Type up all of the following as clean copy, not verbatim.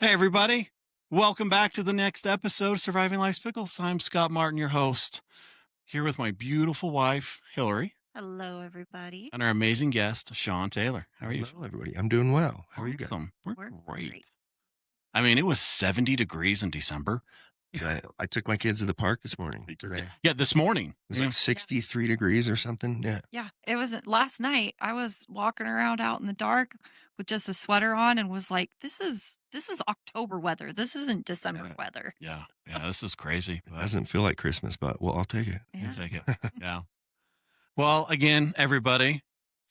Hey, everybody. Welcome back to the next episode of Surviving Life's Pickles. I'm Scott Martin, your host, here with my beautiful wife, Hillary, Hello, everybody. and our amazing guest, Sean Taylor. How are you? Hello, everybody. I'm doing well. How are you guys? Awesome. We're We're great. great. I mean, it was 70 degrees in December. I took my kids to the park this morning. Today. Yeah, this morning. It was Yeah. like 63 degrees or something. Yeah. Yeah, it was last night. I was walking around out in the dark with just a sweater on and was like, "This is October weather. This isn't December Yeah. weather." Yeah. This is crazy. It doesn't feel like Christmas, but well, I'll take it. We'll Yeah. take it. Yeah. Well, again, everybody,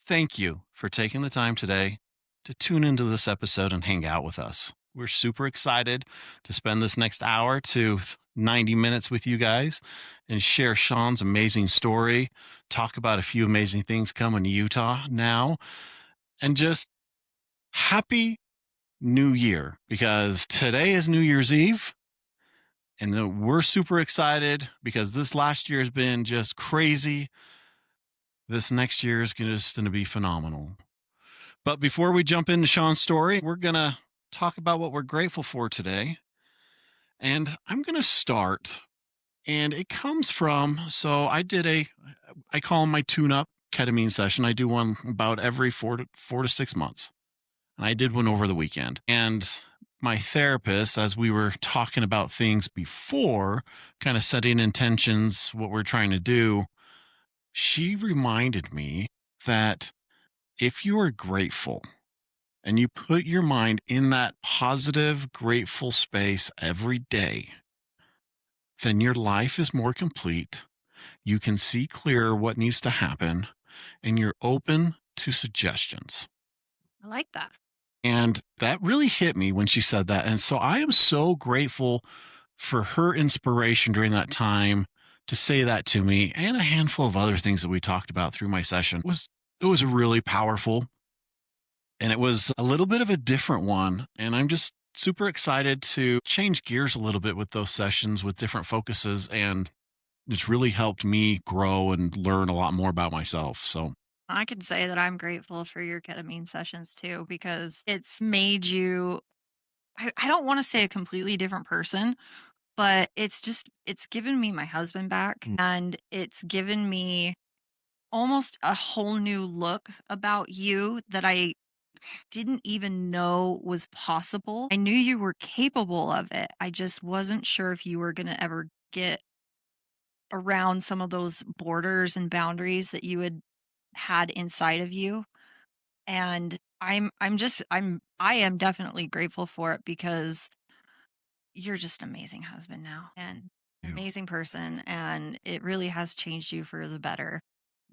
thank you for taking the time today to tune into this episode and hang out with us. We're super excited to spend this next hour to 90 minutes with you guys and share Sean's amazing story, talk about a few amazing things coming to Utah now, and just happy New Year, because today is New Year's Eve. And we're super excited because this last year has been just crazy. This next year is just going to be phenomenal. But before we jump into Sean's story, we're going to talk about what we're grateful for today. And I'm going to start, and it comes from, so I call them my tune-up ketamine session. I do one about every 4 to 6 months. And I did one over the weekend. And my therapist, as we were talking about things before, kind of setting intentions, what we're trying to do, she reminded me that if you are grateful and you put your mind in that positive, grateful space every day, then your life is more complete. You can see clearer what needs to happen, and you're open to suggestions. I like that. And that really hit me when she said that. And so I am so grateful for her inspiration during that time to say that to me, and a handful of other things that we talked about through my session. It was really powerful, and it was a little bit of a different one. And I'm just super excited to change gears a little bit with those sessions with different focuses. And it's really helped me grow and learn a lot more about myself. So I can say that I'm grateful for your ketamine sessions too, because it's made you, I don't want to say a completely different person, but it's given me my husband back, and it's given me almost a whole new look about you that I didn't even know was possible. I knew you were capable of it. I just wasn't sure if you were going to ever get around some of those borders and boundaries that you had inside of you. And I am definitely grateful for it, because you're just an amazing husband now and amazing person, and it really has changed you for the better.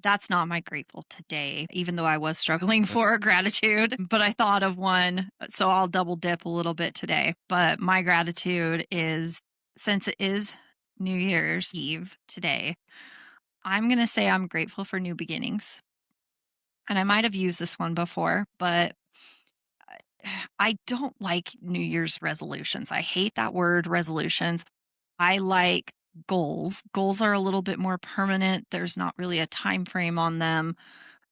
That's not my grateful today, even though I was struggling for a gratitude, but I thought of one, so I'll double dip a little bit today. But my gratitude is, since it is New Year's Eve today, I'm going to say I'm grateful for new beginnings. And I might have used this one before, but I don't like New Year's resolutions. I hate that word, resolutions. I like goals. Goals are a little bit more permanent. There's not really a time frame on them.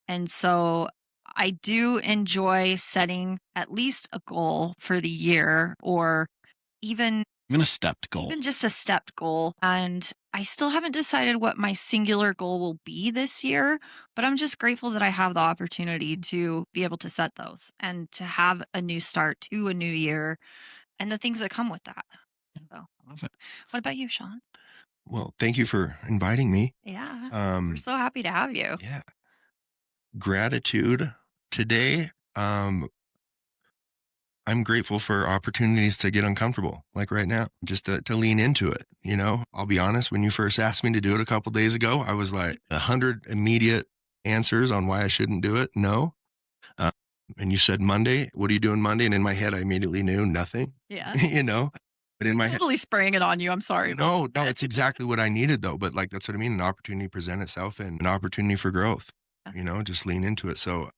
And so I do enjoy setting at least a goal for the year, or even even a stepped goal. even just a stepped goal. And I still haven't decided what my singular goal will be this year, but I'm just grateful that I have the opportunity to be able to set those and to have a new start to a new year and the things that come with that. So, Love it. what about you, Sean? Well, thank you for inviting me. Yeah, we're so happy to have you. Yeah. Gratitude today. I'm grateful for opportunities to get uncomfortable, like right now, just to lean into it. You know, I'll be honest, when you first asked me to do it a couple days ago, I was like 100 immediate answers on why I shouldn't do it. No. And you said Monday, what are you doing Monday? And in my head, I immediately knew nothing, Yeah. you know, but in my head, Totally spraying it on you. I'm sorry. no, it's exactly what I needed though. But like, that's what I mean. An opportunity present itself and an opportunity for growth, you know, just lean into it. So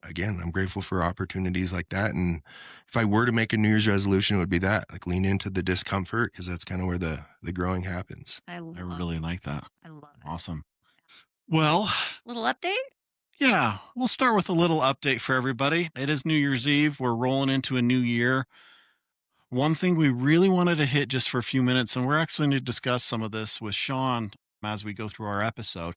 again, I'm grateful for opportunities like that. And if I were to make a New Year's resolution, it would be that, like, lean into the discomfort, because that's kind of where the growing happens. I really like that. I love it. Awesome. Well, Little update? yeah, we'll start with a little update for everybody. It is New Year's Eve. We're rolling into a new year. One thing we really wanted to hit just for a few minutes, and we're actually going to discuss some of this with Sean as we go through our episode.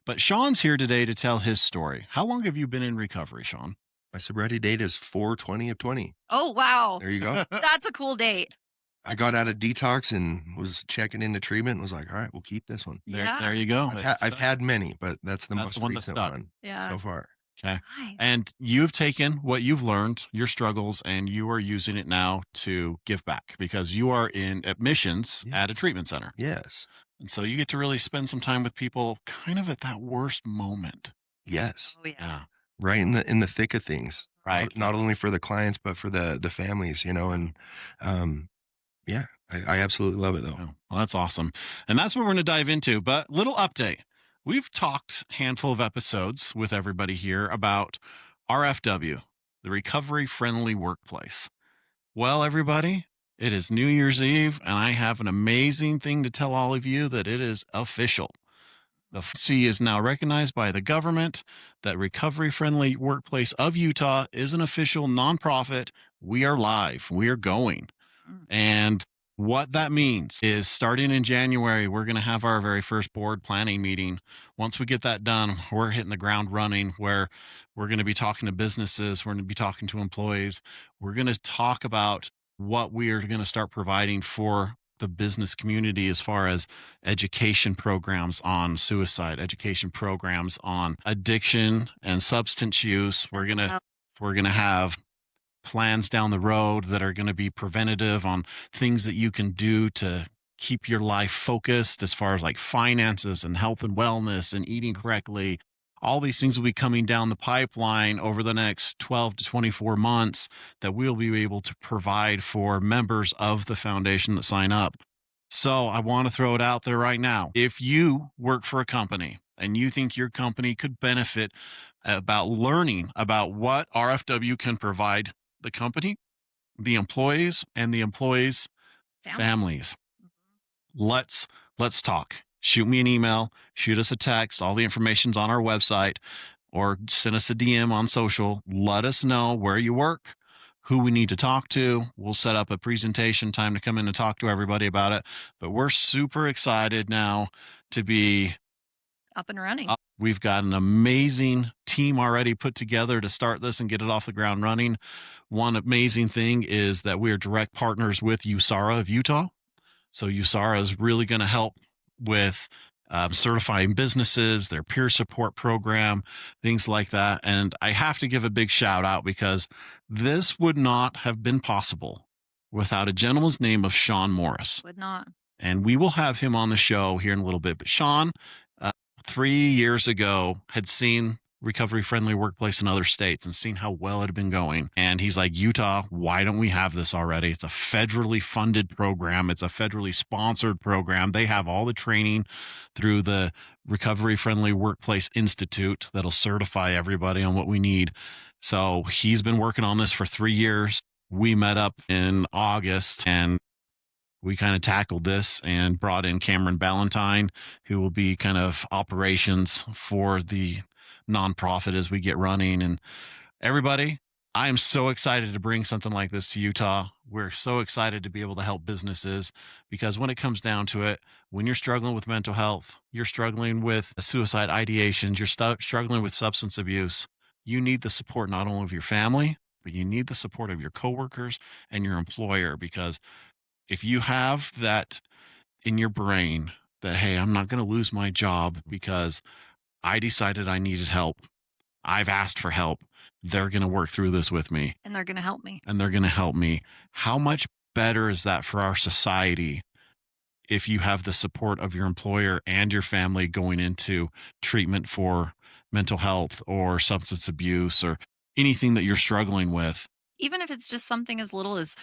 But Sean's here today to tell his story. How long have you been in recovery, Sean? My sobriety date is 4/20 of 20. Oh, wow. There you go. That's a cool date. I got out of detox and was checking into treatment and was like, all right, we'll keep this one. Yeah. There you go. I've had many, but that's the most one that recent stuck. one Yeah. so far. Okay. Nice. And you've taken what you've learned, your struggles, and you are using it now to give back because you are in admissions at a Yes. treatment center. Yes. And so you get to really spend some time with people kind of at that worst moment. Yes. Oh, yeah. Yeah. Right in the thick of things. Right. Not only for the clients, but for the families, and yeah, I absolutely love it though. Oh, well, that's awesome. And that's what we're going to dive into. But little update. We've talked a handful of episodes with everybody here about RFW, the Recovery Friendly Workplace. Well, everybody, it is New Year's Eve, and I have an amazing thing to tell all of you that it is official. The FCC is now recognized by the government that Recovery Friendly Workplace of Utah is an official nonprofit. We are live. We are going. And what that means is starting in January, we're going to have our very first board planning meeting. Once we get that done, we're hitting the ground running where we're going to be talking to businesses. We're going to be talking to employees. We're going to talk about what we are going to start providing for the business community as far as education programs on suicide, education programs on addiction and substance use. We're going to have plans down the road that are going to be preventative on things that you can do to keep your life focused as far as like finances and health and wellness and eating correctly. All these things will be coming down the pipeline over the next 12 to 24 months that we'll be able to provide for members of the foundation that sign up. So I want to throw it out there right now. If you work for a company and you think your company could benefit about learning about what RFW can provide the company, the employees, and the employees' families, let's talk. Shoot me an email, shoot us a text. All the information's on our website, or send us a DM on social. Let us know where you work, who we need to talk to. We'll set up a presentation time to come in and talk to everybody about it. But we're super excited now to be up and running. We've got an amazing team already put together to start this and get it off the ground running. One amazing thing is that we are direct partners with USARA of Utah. So USARA is really going to help with certifying businesses, their peer support program, things like that. And I have to give a big shout out because this would not have been possible without a gentleman's name of Sean Morris. Would not. And we will have him on the show here in a little bit. But Sean, 3 years ago, had seen Recovery Friendly Workplace in other states and seen how well it had been going. And he's like, Utah, why don't we have this already? It's a federally funded program. It's a federally sponsored program. They have all the training through the Recovery Friendly Workplace Institute that'll certify everybody on what we need. So he's been working on this for 3 years. We met up in August and we kind of tackled this and brought in Cameron Ballantyne, who will be kind of operations for the nonprofit as we get running. And everybody, I am so excited to bring something like this to Utah. We're so excited to be able to help businesses because when it comes down to it, when you're struggling with mental health, you're struggling with suicide ideations, you're struggling with substance abuse, you need the support not only of your family, but you need the support of your coworkers and your employer, because if you have that in your brain that, hey, I'm not going to lose my job because I decided I needed help, I've asked for help, they're going to work through this with me. And they're going to help me. How much better is that for our society if you have the support of your employer and your family going into treatment for mental health or substance abuse or anything that you're struggling with? Even if it's just something as little as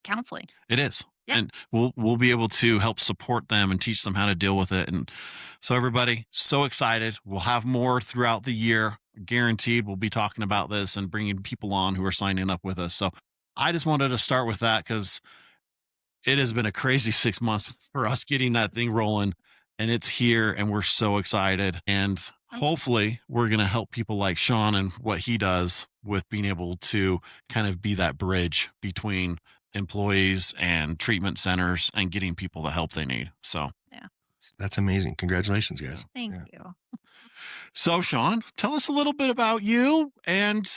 counseling. It is. Yeah. And we'll be able to help support them and teach them how to deal with it. And so everybody, so excited. We'll have more throughout the year. Guaranteed we'll be talking about this and bringing people on who are signing up with us. So I just wanted to start with that because it has been a crazy 6 months for us getting that thing rolling, and it's here and we're so excited. And hopefully we're going to help people like Sean and what he does with being able to kind of be that bridge between employees and treatment centers and getting people the help they need. So, That's amazing. Congratulations, guys. Thank Yeah. you. so Sean, tell us a little bit about you and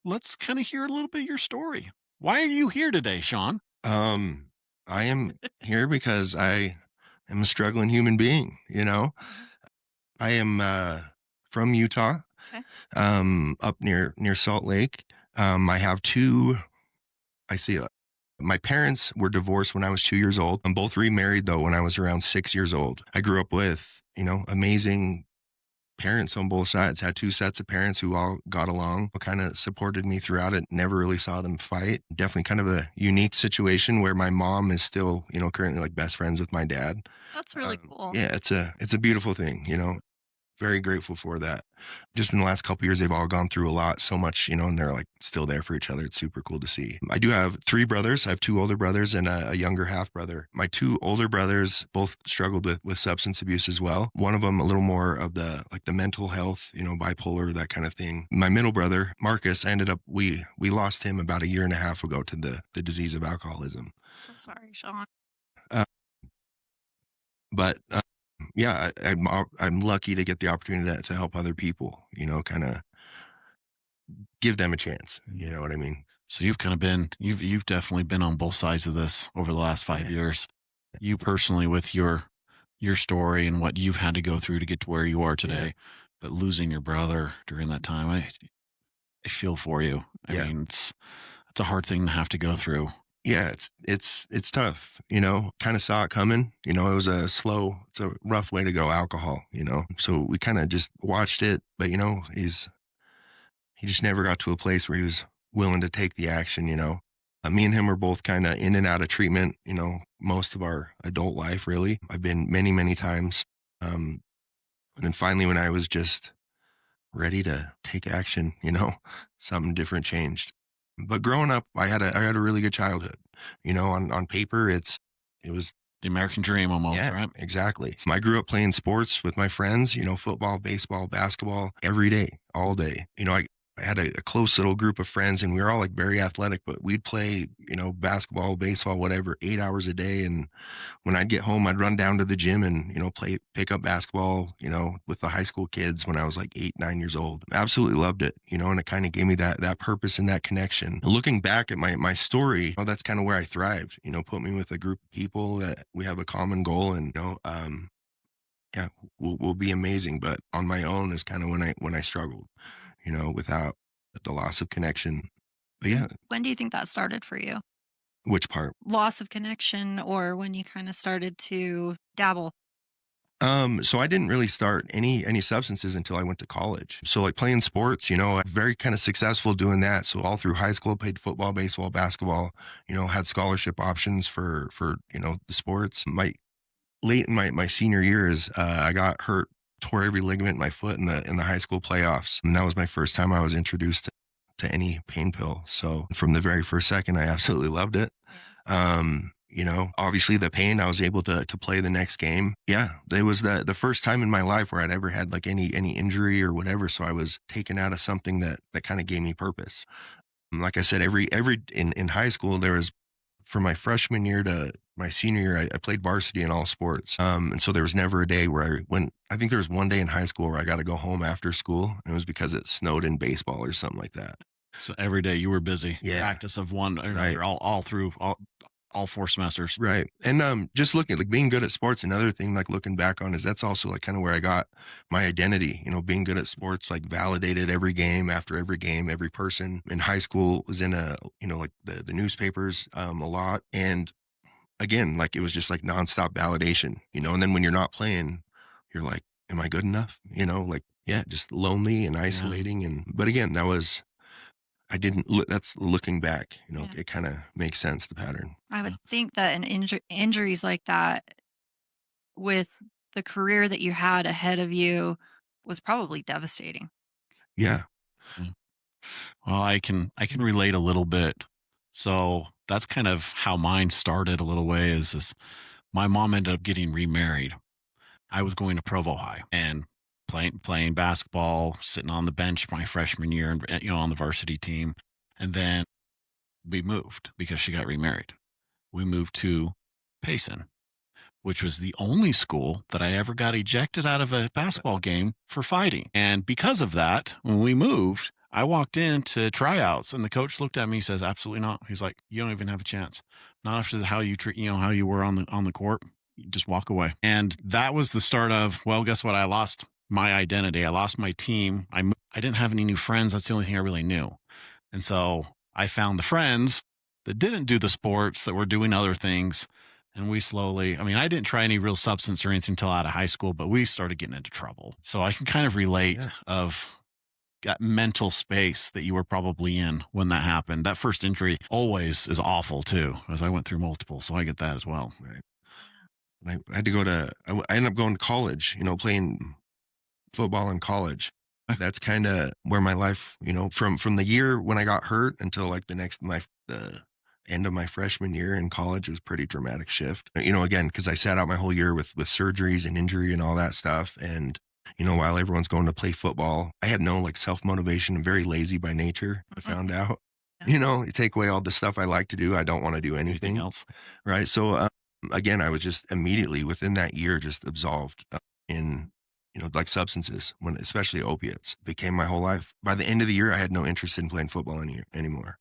let's kind of hear a little bit of your story. Why are you here today, Sean? I am here because I am a struggling human being, you know. I am from Utah, Okay. up near Salt Lake. I have I see my parents were divorced when I was 2 years old. I'm both remarried though when I was around 6 years old. I grew up with, amazing parents on both sides, had two sets of parents who all got along, kind of supported me throughout it, never really saw them fight. Definitely kind of a unique situation where my mom is still, currently like best friends with my dad. That's really cool. Yeah, it's a beautiful thing, very grateful for that. Just in the last couple of years, they've all gone through a lot, so much, and they're like still there for each other. It's super cool to see. I do have three brothers. I have two older brothers and a younger half brother. My two older brothers both struggled with substance abuse as well. One of them a little more of the mental health, bipolar, that kind of thing. My middle brother, Marcus, we lost him about a year and a half ago to the disease of alcoholism. So sorry, Sean. But yeah, I'm lucky to get the opportunity to help other people, kind of give them a chance. You know what I mean? So you've kind of been, you've definitely been on both sides of this over the last 5 years. You personally with your story and what you've had to go through to get to where you are today, but losing your brother during that time, I feel for you. I mean, it's a hard thing to have to go through. Yeah, it's tough, kind of saw it coming, it was it's a rough way to go, alcohol, so we kind of just watched it, but he just never got to a place where he was willing to take the action, me and him were both kind of in and out of treatment, most of our adult life, really. I've been many, many times. And then finally, when I was just ready to take action, something different changed. But growing up, I had a really good childhood. On paper, it was the American dream almost, right? Exactly. I grew up playing sports with my friends, football, baseball, basketball, every day, all day. I had a close little group of friends and we were all like very athletic, but we'd play, basketball, baseball, whatever, 8 hours a day. And when I'd get home, I'd run down to the gym and, pick up basketball, with the high school kids when I was like 8, 9 years old. Absolutely loved it, and it kind of gave me that purpose and that connection. Looking back at my story, that's kind of where I thrived, put me with a group of people that we have a common goal and, yeah, will be amazing. But on my own is kind of when I struggled, without the loss of connection. But yeah, When do you think that started for you? which part? Loss of connection, or when you kind of started to dabble? So I didn't really start any substances until I went to college. So like playing sports, very kind of successful doing that. So all through high school, played football, baseball, basketball, had scholarship options for, the sports. Late in my senior years, I got hurt, tore every ligament in my foot in the high school playoffs. And that was my first time I was introduced to any pain pill. So from the very first second, I absolutely loved it. Obviously the pain, I was able to play the next game. Yeah, it was the first time in my life where I'd ever had like any injury or whatever. So I was taken out of something that kind of gave me purpose. Like I said, every in high school, there was, from my freshman year to my senior year, I played varsity in all sports. And so there was never a day where I think there was one day in high school where I got to go home after school. And it was because it snowed in baseball or something like that. So every day you were busy. Yeah. Practice of one, Right. all through all 4 semesters. Right. And just looking, like being good at sports, another thing like looking back on is that's also like kind of where I got my identity, being good at sports, like validated every game after every game. Every person in high school was in like the newspapers a lot. And again, like it was just like nonstop validation, and then when you're not playing, you're like, am I good enough? Like, yeah, just lonely and isolating. But again, I didn't look, that's looking back, Yeah. it kind of makes sense, the pattern. I would think that an injuries like that, with the career that you had ahead of you, was probably devastating. Yeah. Well, I can relate a little bit. So that's kind of how mine started a little way is my mom ended up getting remarried. I was going to Provo High and playing basketball, sitting on the bench my freshman year and on the varsity team. And then we moved because she got remarried. We moved to Payson, which was the only school that I ever got ejected out of a basketball game for fighting. And because of that, when we moved, I walked into tryouts and the coach looked at me and says, absolutely not. He's like, you don't even have a chance. Not after how you treat, how you were on the court. You just walk away. And that was the start of, well, guess what? I lost my identity. I lost my team. I didn't have any new friends. That's the only thing I really knew. And so I found the friends that didn't do the sports, that were doing other things. And we slowly, I didn't try any real substance or anything until out of high school, but we started getting into trouble. So I can kind of relate of that mental space that you were probably in when that happened. That first injury always is awful too, as I went through multiple. So I get that as well. Right. And I had to I ended up going to college, playing football in college. That's kind of where my life, from the year when I got hurt until like the end of my freshman year in college, was pretty dramatic shift. Again, because I sat out my whole year with surgeries and injury and all that stuff. And, while everyone's going to play football, I had no like self-motivation. I'm very lazy by nature. I found out, you take away all the stuff I like to do. I don't want to do anything else. Right. So, again, I was just immediately within that year, just absolved in, like substances, especially opiates, became my whole life. By the end of the year, I had no interest in playing football anymore.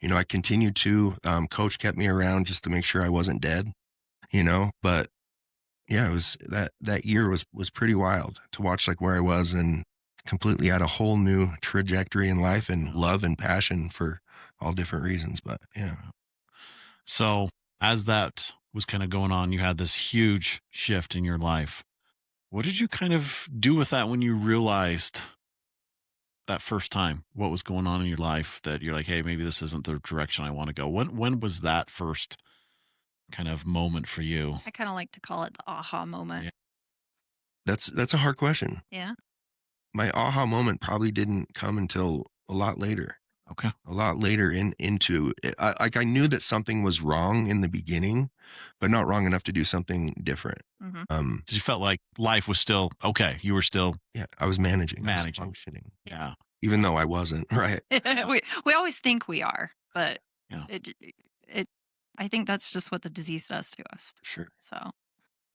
I continued to, coach kept me around just to make sure I wasn't dead, but yeah, it was that year was pretty wild to watch, like where I was, and completely had a whole new trajectory in life and love and passion for all different reasons. But yeah. So as that was kind of going on, you had this huge shift in your life. What did you kind of do with that when you realized that first time what was going on in your life, that you're like, hey, maybe this isn't the direction I want to go? When was that first kind of moment for you? I kind of like to call it the aha moment. Yeah. That's a hard question. Yeah. My aha moment probably didn't come until a lot later. Okay. A lot later into it. I knew that something was wrong in the beginning, but not wrong enough to do something different. Mm-hmm. You felt like life was still okay. You were still I was managing. I was Managing. functioning. yeah. Even though I wasn't, right? we always think we are, but Yeah. it I think that's just what the disease does to us. Sure. So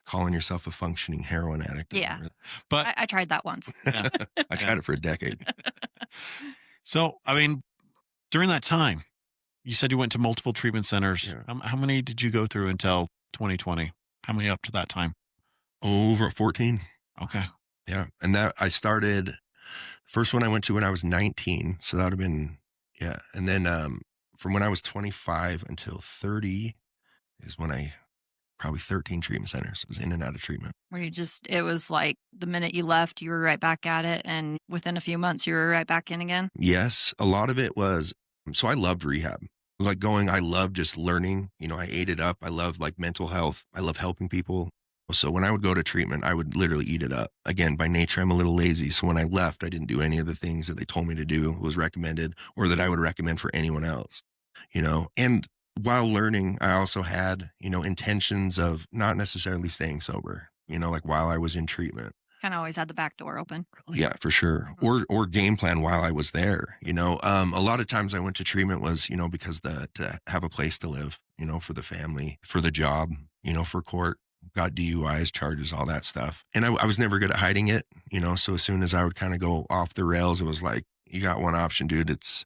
Calling yourself a functioning heroin addict. Yeah. But I tried that once. yeah. I tried it for a decade. So, during that time, you said you went to multiple treatment centers. Yeah. How many did you go through until 2020? How many up to that time? Over 14. Okay. Yeah. And that I started, first one I went to when I was 19. So that would have been, yeah. And then from when I was 25 until 30 is when I, probably 13 treatment centers. I was in and out of treatment. Where it was like the minute you left, you were right back at it. And within a few months, you were right back in again. Yes. A lot of it was, so I loved rehab. I love just learning, I ate it up. I love like mental health. I love helping people. So when I would go to treatment, I would literally eat it up. Again, by nature, I'm a little lazy. So when I left, I didn't do any of the things that they told me to do, was recommended, or that I would recommend for anyone else, and while learning, I also had, intentions of not necessarily staying sober, like while I was in treatment. Kind of always had the back door open. Yeah, for sure. Or game plan while I was there, a lot of times I went to treatment was, because to have a place to live, for the family, for the job, for court, got DUIs, charges, all that stuff. And I was never good at hiding it, so as soon as I would kind of go off the rails, it was like, you got one option, dude. It's,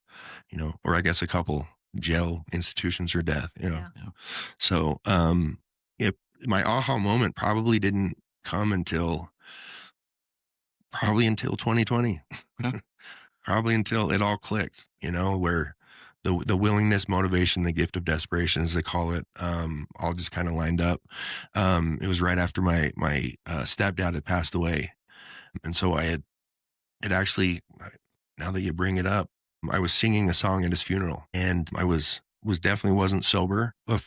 or I guess a couple, jail, institutions, or death, Yeah. So my aha moment probably didn't come until 2020. Okay. Probably until it all clicked, where the willingness, motivation, the gift of desperation, as they call it, all just kind of lined up. It was right after my stepdad had passed away, and so it actually, now that you bring it up, I was singing a song at his funeral, and I was definitely wasn't sober, but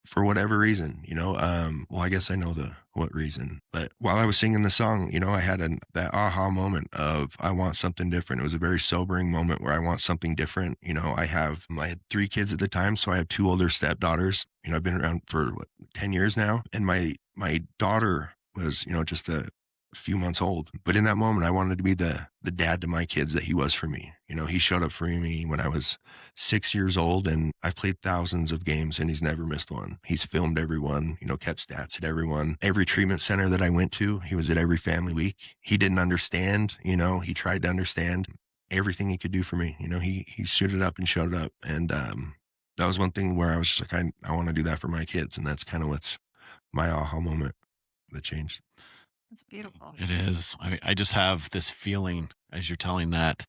for whatever reason, well, I guess I know what reason, but while I was singing the song, I had that aha moment of, I want something different. It was a very sobering moment where I want something different. I had 3 kids at the time, so I have 2 older stepdaughters. I've been around for 10 years now, and my daughter was, just a a few months old. But in that moment, I wanted to be the dad to my kids that he was for me. You know, he showed up for me when I was 6 years old, and I've played thousands of games and he's never missed one. He's filmed everyone, you know, kept stats at everyone. Every treatment center that I went to, he was at every family week. He didn't understand, you know, he tried to understand everything he could do for me. You know, he suited up and showed up. And that was one thing where I was just like, I want to do that for my kids. And that's kind of what's my aha moment that changed. That's beautiful. It is. I just have this feeling as you're telling that.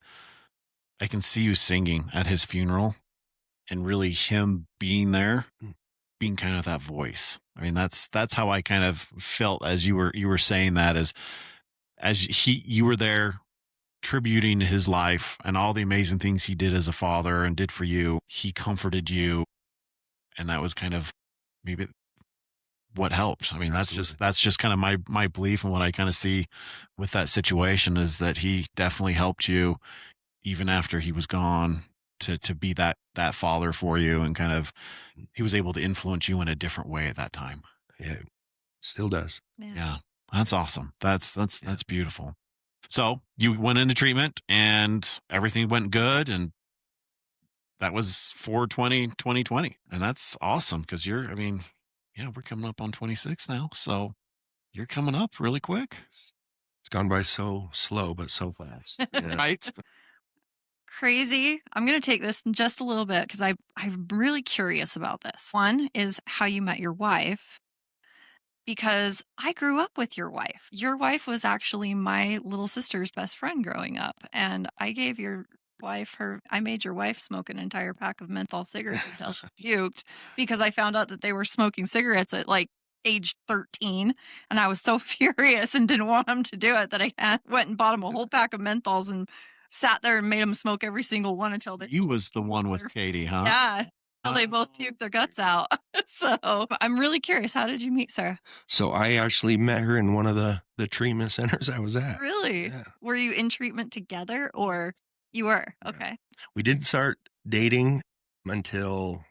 I can see you singing at his funeral and really him being there, being kind of that voice. I mean, that's how I kind of felt as you were saying that as you were there tributing his life and all the amazing things he did as a father and did for you. He comforted you. And that was kind of maybe what helped. I mean, that's just kind of my belief and what I kind of see with that situation is that he definitely helped you even after he was gone to be that father for you, and kind of he was able to influence you in a different way at that time. Yeah, still does. Yeah, that's awesome. That's beautiful. So you went into treatment and everything went good, and that was 4/20/2020, and that's awesome because we're coming up on 26 now, so you're coming up really quick. It's gone by so slow, but so fast. Yeah. Right? Crazy. I'm going to take this in just a little bit because I'm really curious about this. One is how you met your wife, because I grew up with your wife. Your wife was actually my little sister's best friend growing up. And I gave your wife I made your wife smoke an entire pack of menthol cigarettes until she puked, because I found out that they were smoking cigarettes at like age 13. And I was so furious and didn't want them to do it that I went and bought them a whole pack of menthols and sat there and made them smoke every single one until they. You was the one with Katie, huh? Yeah. They both puked their guts out. So I'm really curious. How did you meet Sarah? So I actually met her in one of the treatment centers I was at. Really? Yeah. Were you in treatment together, or you were? Yeah. Okay. We didn't start dating until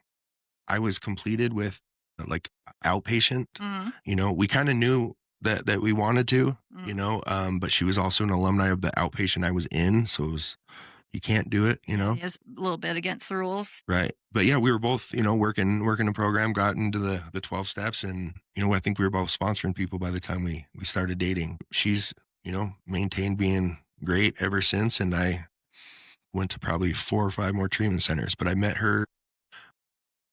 I was completed with like outpatient. Mhm. You know, we kind of knew that we wanted to, you Mm. know, but she was also an alumni of the outpatient I was in. So it was, you can't do it, you know? It's a little bit against the rules. Right. But yeah, we were both, you know, working a program, got into the 12 steps, and, you know, I think we were both sponsoring people by the time we started dating. She's, you know, maintained being great ever since. And I went to probably 4 or 5 more treatment centers, but I met her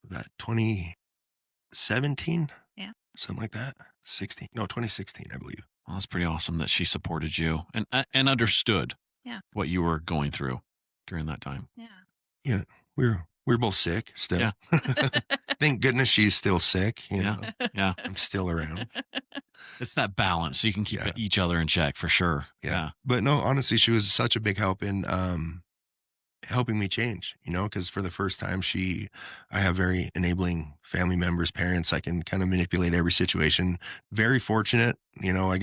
about 2017. Yeah. Something like that. 2016, I believe. Well, that's pretty awesome that she supported you and understood what you were going through during that time. Yeah. Yeah. We were both sick still. Yeah. Thank goodness she's still sick. You know, Yeah. I'm still around. It's that balance. So you can keep each other in check for sure. Yeah. But no, honestly, she was such a big help in helping me change, you know, because for the first time, I have very enabling family members, parents. I can kind of manipulate every situation. Very fortunate, you know,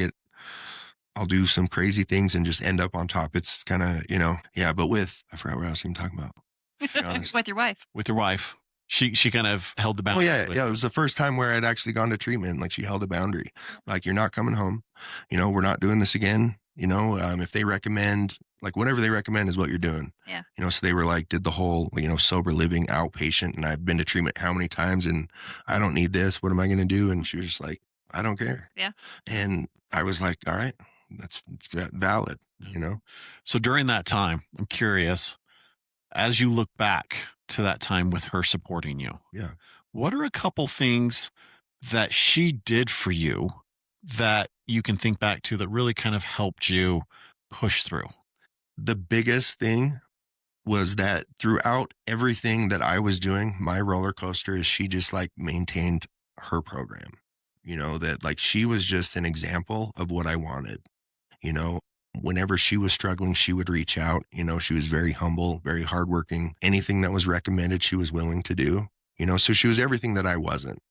I'll do some crazy things and just end up on top. It's kind of, you know, yeah. But I forgot what I was even talking about. To be honest. With your wife. With your wife. She kind of held the Oh boundary. yeah. It was the first time where I'd actually gone to treatment. Like she held a boundary. Like, you're not coming home. You know, we're not doing this again. You know, if they recommend, like whatever they recommend is what you're doing. Yeah. You know, so they were like, did the whole, you know, sober living outpatient, and I've been to treatment how many times, and I don't need this. What am I going to do? And she was just like, I don't care. Yeah. And I was like, all right, it's valid, you know? So during that time, I'm curious, as you look back to that time with her supporting you, Yeah. what are a couple things that she did for you that you can think back to that really kind of helped you push through? The biggest thing was that throughout everything that I was doing, my roller coaster, is she just like maintained her program. You know, that like she was just an example of what I wanted. You know, whenever she was struggling, she would reach out. You know, she was very humble, very hardworking. Anything that was recommended, she was willing to do. You know, so she was everything that I wasn't.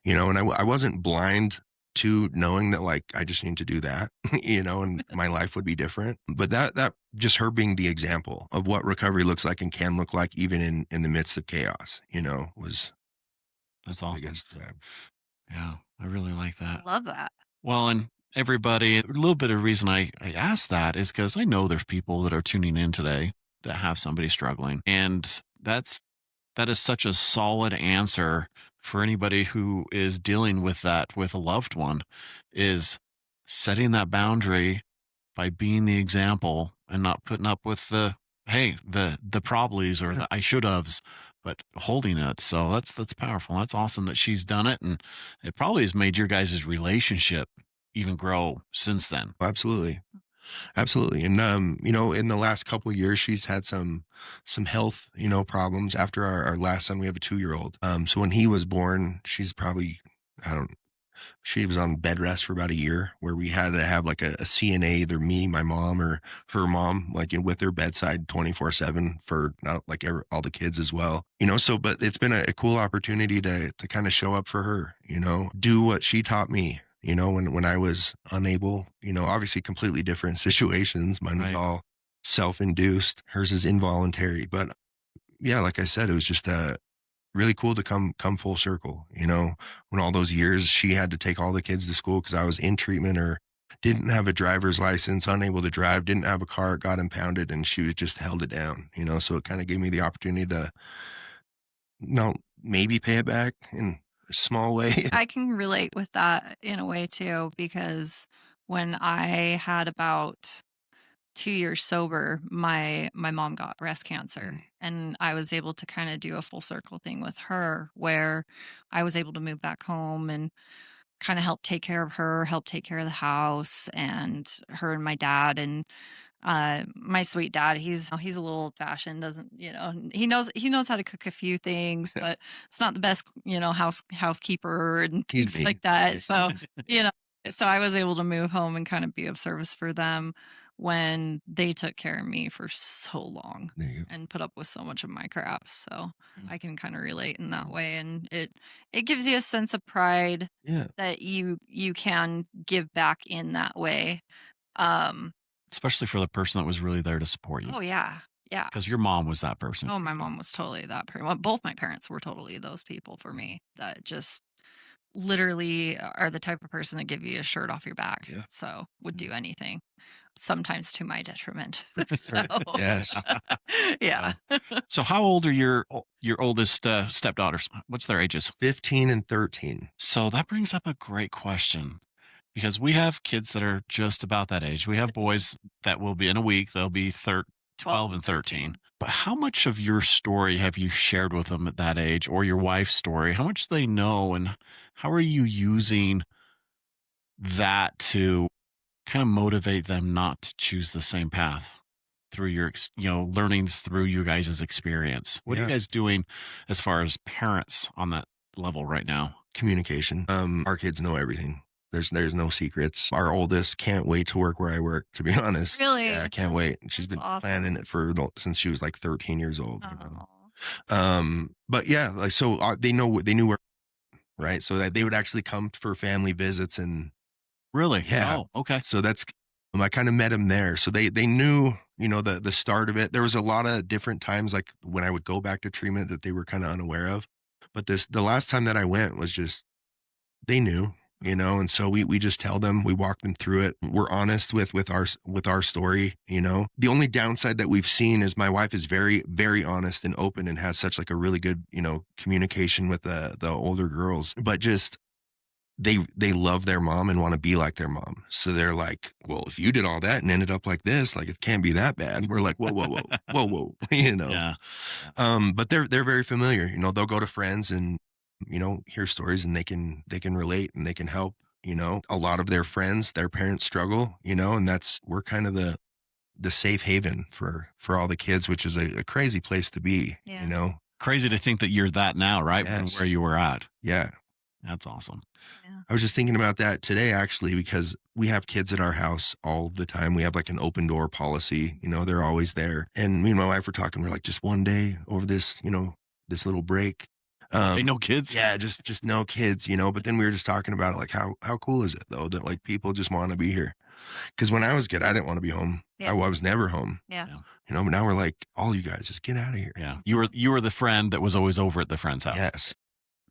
You know, and I wasn't blind to knowing that like I just need to do that, you know, and my life would be different. But that just her being the example of what recovery looks like and can look like even in the midst of chaos, you know, was That's I awesome. guess Yeah, I really like that. Love that. Well, and everybody, a little bit of reason I asked that is because I know there's people that are tuning in today that have somebody struggling. And that is such a solid answer for anybody who is dealing with that with a loved one, is setting that boundary by being the example and not putting up with the probablys or the I should have's, but holding it. So that's powerful. That's awesome that she's done it, and it probably has made your guys' relationship even grow since then. Absolutely. Absolutely. And in the last couple of years she's had some health, problems. After our last son, we have a 2-year-old. So when he was born, she's probably, I don't she was on bed rest for about a year, where we had to have like a CNA, either me, my mom, or her mom, like with her bedside 24/7 for not like all the kids as well. So but it's been a cool opportunity to kind of show up for her, do what she taught me, when I was unable, obviously completely different situations. Mine was Right. all self-induced, hers is involuntary. But yeah, like I said, it was just really cool to come full circle, when all those years she had to take all the kids to school because I was in treatment or didn't have a driver's license, unable to drive, didn't have a car, got impounded, and she was just held it down, so it kind of gave me the opportunity to, maybe pay it back in a small way. I can relate with that in a way too, because when I had about 2 years sober, my mom got breast cancer, and I was able to kind of do a full circle thing with her, where I was able to move back home and kind of help take care of her, help take care of the house, and her and my dad. And my sweet dad, he's a little old fashioned, doesn't, he knows how to cook a few things, but it's not the best, housekeeper and He's things me. like that. So, you know, so I was able to move home and kind of be of service for them when they took care of me for so long There you go. and put up with so much of my crap. So Mm. I can kind of relate in that way, and it gives you a sense of pride Yeah. that you can give back in that way. Um, Especially for the person that was really there to support you. oh yeah, yeah. Because your mom was that person. Oh, my mom was totally that person. Well, both my parents were totally those people for me that just literally are the type of person that give you a shirt off your back. Yeah. So would do anything, sometimes to my detriment. So Yes. yeah. So how old are your oldest stepdaughters? What's their ages? 15 and 13. So that brings up a great question, because we have kids that are just about that age. We have boys that will be in a week, they'll be 12 and 13. But how much of your story have you shared with them at that age, or your wife's story? How much do they know, and how are you using that to kind of motivate them not to choose the same path through your learnings through you guys' experience? What are you Yeah. guys doing as far as parents on that level right now? Communication. Our kids know everything. There's no secrets. Our oldest can't wait to work where I work, to be honest. Really? Yeah, I can't wait. She's That's been awesome. planning it since she was like 13 years old. Aw. But yeah, like, so they knew where, right? So that they would actually come for family visits, and Really? Yeah. Oh, okay. so I kind of met them there. So they knew, the start of it. There was a lot of different times, like when I would go back to treatment, that they were kind of unaware of. But the last time that I went was just, they knew, and so we just tell them, we walk them through it. We're honest with our story. The only downside that we've seen is my wife is very, very honest and open, and has such like a really good, communication with the older girls. But just, they love their mom and want to be like their mom. So they're like, well, if you did all that and ended up like this, like, it can't be that bad. We're like, whoa, whoa, whoa, whoa, whoa, Yeah. But they're very familiar. They'll go to friends and, hear stories, and they can relate, and they can help. A lot of their friends, their parents struggle, and we're kind of the safe haven for all the kids, which is a crazy place to be. Yeah. Crazy to think that you're that now, right? From Yes. where you were at. Yeah. That's awesome. Yeah. I was just thinking about that today, actually, because we have kids at our house all the time. We have like an open door policy, they're always there. And me and my wife were talking, we're like, just one day over this, this little break. Hey, no kids? Yeah, just no kids, but then we were just talking about it, like, how cool is it though that like people just want to be here? Because when I was a kid, I didn't want to be home. Yeah. I was never home. Yeah. But now we're like, all you guys just get out of here. Yeah. You were the friend that was always over at the friend's house. Yes.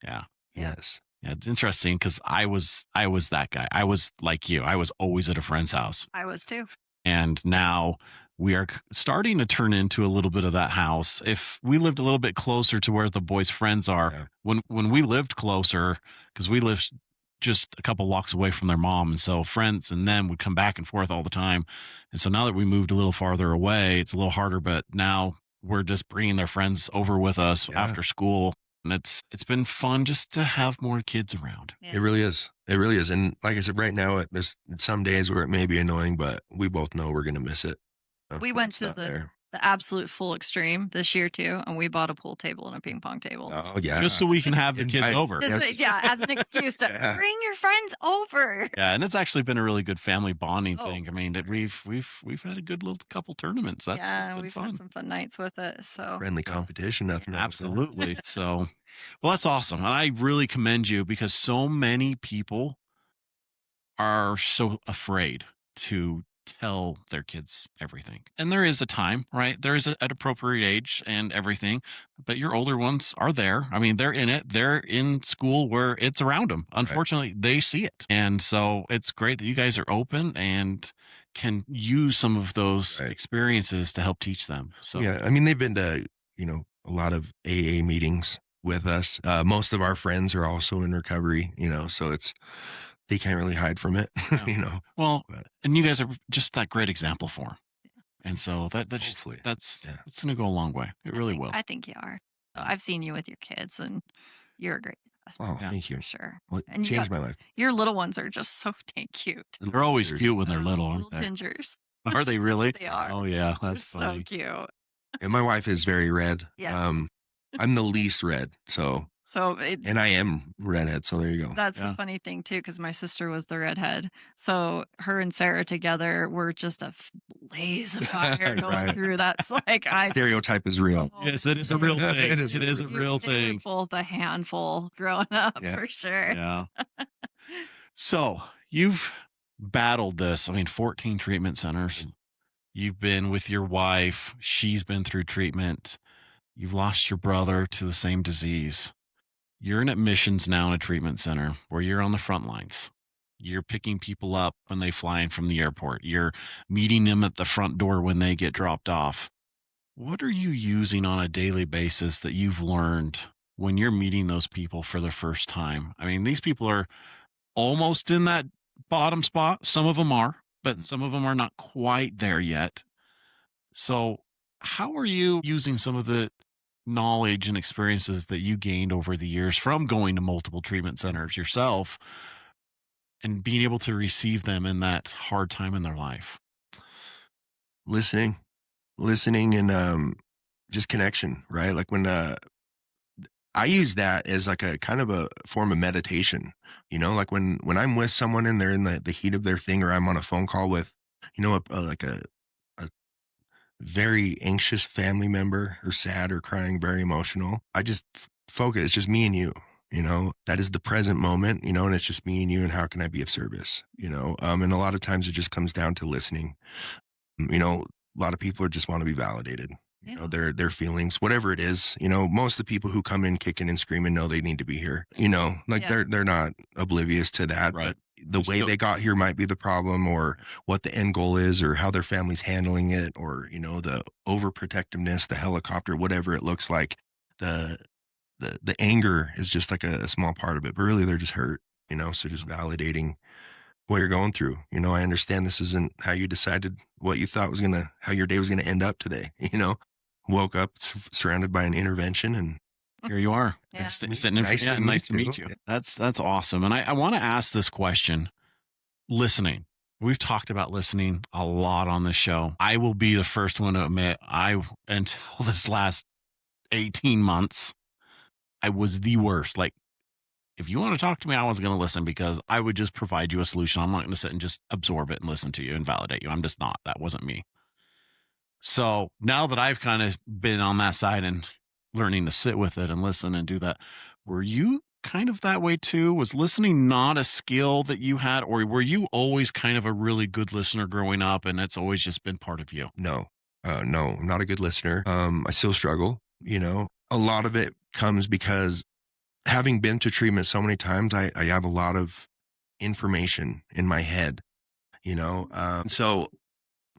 Yeah. Yes. Yeah, it's interesting because I was that guy. I was like you. I was always at a friend's house. I was too. And now we are starting to turn into a little bit of that house. If we lived a little bit closer to where the boys' friends are, Yeah. when we lived closer, because we lived just a couple blocks away from their mom, and so friends and them would come back and forth all the time. And so now that we moved a little farther away, it's a little harder. But now we're just bringing their friends over with us Yeah. after school, and it's been fun just to have more kids around. Yeah. It really is. It really is. And like I said, right now, there's some days where it may be annoying, but we both know we're going to miss it. We when went it's to not there. the absolute full extreme this year too, and we bought a pool table and a ping pong table. Oh, yeah. Just so we can have the And kids I- over. Just, Yes. yeah, as an excuse to Yeah. bring your friends over. Yeah, and it's actually been a really good family bonding Oh. thing. I mean, we've had a good little couple tournaments. That's Yeah, been we've fun. had some fun nights with it. So Friendly Yeah. competition, nothing wrong with that. Absolutely. So, well, that's awesome. And I really commend you because so many people are so afraid to tell their kids everything. And there is a time, right? There is an appropriate age and everything, but your older ones are there. I mean, they're in it. They're in school where it's around them. Unfortunately, they see it. And so it's great that you guys are open and can use some of those Right. experiences to help teach them. So Yeah, I mean, they've been to, a lot of AA meetings with us. Most of our friends are also in recovery, so they can't really hide from it, Yeah. Well, But- and you guys are just that great example for them. And so that's Hopefully. that's Yeah. it's going to go a long way. It really will. I think you are. I've seen you with your kids, and you're a great dad, Oh, Yeah. thank you. for sure. Well, it And you changed got- my life. Your little ones are just so dang cute. They're always There's- cute when they're little, aren't Little they? gingers. Are they really? They are. Oh yeah, They're that's so funny. cute. And my wife is very red. Yeah. I'm the least red, So and I am redhead. So there you go. that's Yeah. the funny thing too, because my sister was the redhead. So her and Sarah together were just a blaze of fire going Right. through. That's like Stereotype is real. Oh, Yes, it is a real thing. It is It is a you- real they were thing. both a handful growing up Yeah. for sure. Yeah. So you've battled this. I mean, 14 treatment centers. You've been with your wife. She's been through treatment. You've lost your brother to the same disease. You're in admissions now in a treatment center where you're on the front lines. You're picking people up when they fly in from the airport. You're meeting them at the front door when they get dropped off. What are you using on a daily basis that you've learned when you're meeting those people for the first time? I mean, these people are almost in that bottom spot. Some of them are, but some of them are not quite there yet. So, how are you using some of the knowledge and experiences that you gained over the years from going to multiple treatment centers yourself and being able to receive them in that hard time in their life? Listening, and just connection, right? Like when I use that as like a kind of a form of meditation, like when I'm with someone and they're in the heat of their thing, or I'm on a phone call with, like a very anxious family member, or sad or crying, very emotional. I just focus. It's just me and you. That is the present moment. And it's just me and you. And how can I be of service? And a lot of times it just comes down to listening. A lot of people just want to be validated. Yeah. Their feelings, whatever it is. Most of the people who come in kicking and screaming know they need to be here. Like Yeah. they're not oblivious to that. Right. But the way Still- they got here might be the problem, or what the end goal is, or how their family's handling it, or the overprotectiveness, the helicopter, whatever it looks like. The anger is just like a small part of it, but really they're just hurt. So just validating what you're going through. I understand this isn't how you decided what you thought how your day was gonna end up today. Woke up surrounded by an intervention, and Here you are. Yeah. It's sitting in Nice yeah, to nice to meet meet you. you. That's awesome. And I want to ask this question. Listening. We've talked about listening a lot on this show. I will be the first one to admit until this last 18 months, I was the worst. Like, if you want to talk to me, I wasn't going to listen because I would just provide you a solution. I'm not going to sit and just absorb it and listen to you and validate you. I'm just not. That wasn't me. So now that I've kind of been on that side and learning to sit with it and listen and do that, were you kind of that way too? Was listening not a skill that you had, or were you always kind of a really good listener growing up and it's always just been part of you? no, no, I'm not a good listener. I still struggle. A lot of it comes because having been to treatment so many times, I have a lot of information in my head, you know? So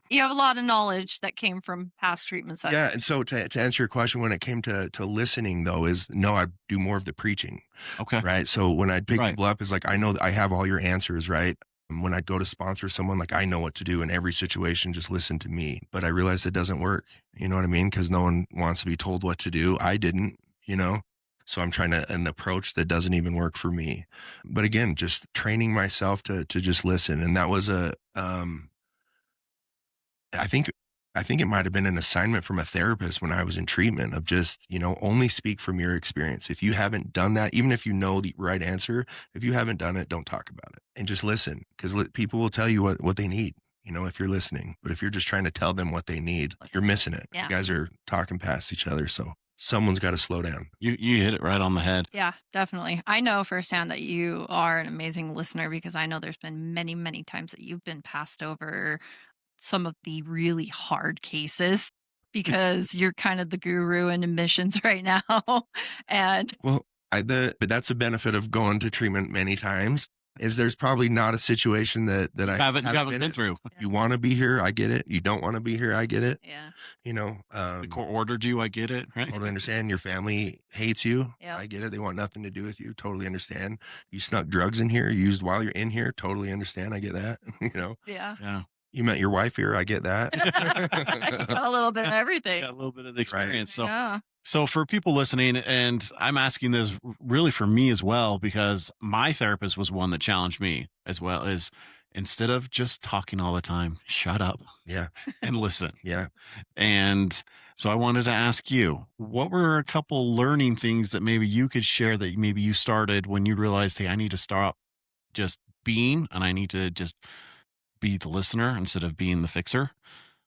You have a lot of knowledge that came from past treatment sessions. yeah. And so to answer your question, when it came to listening though, is no, I do more of the preaching, Okay. right? So when I'd pick Right. people up, it's like, I know that I have all your answers, right? And when I'd go to sponsor someone, like I know what to do in every situation, just listen to me. But I realized it doesn't work. You know what I mean? Because no one wants to be told what to do. I didn't, you know? So I'm trying an approach that doesn't even work for me. But again, just training myself to just listen. And that was I think I think it might have been an assignment from a therapist when I was in treatment of just, only speak from your experience. If you haven't done that, even if you know the right answer, if you haven't done it, don't talk about it and just listen because people will tell you what they need, if you're listening. But if you're just trying to tell them what they need, you're missing it. Yeah. You guys are talking past each other. So someone's got to slow down. You hit it right on the head. Yeah, definitely. I know firsthand that you are an amazing listener because I know there's been many, many times that you've been passed over some of the really hard cases because you're kind of the guru in admissions right now. And Well, but that's the benefit of going to treatment many times is there's probably not a situation that I You haven't been in. through. You want to be here, I get it. You don't want to be here, I get it. yeah, The court ordered you. I get it. Right. Totally understand. Your family hates you. Yeah. I get it. They want nothing to do with you. Totally understand. You snuck drugs in here, used while you're in here. Totally understand. I get that. yeah. Yeah. You met your wife here. I get that. Got a little bit of everything. Got a little bit of the experience. So Yeah. So for people listening, and I'm asking this really for me as well, because my therapist was one that challenged me as well, as instead of just talking all the time, shut up Yeah. and listen. Yeah. And so I wanted to ask you, what were a couple learning things that maybe you could share that maybe you started when you realized, hey, I need to stop just being, and I need to just be the listener instead of being the fixer?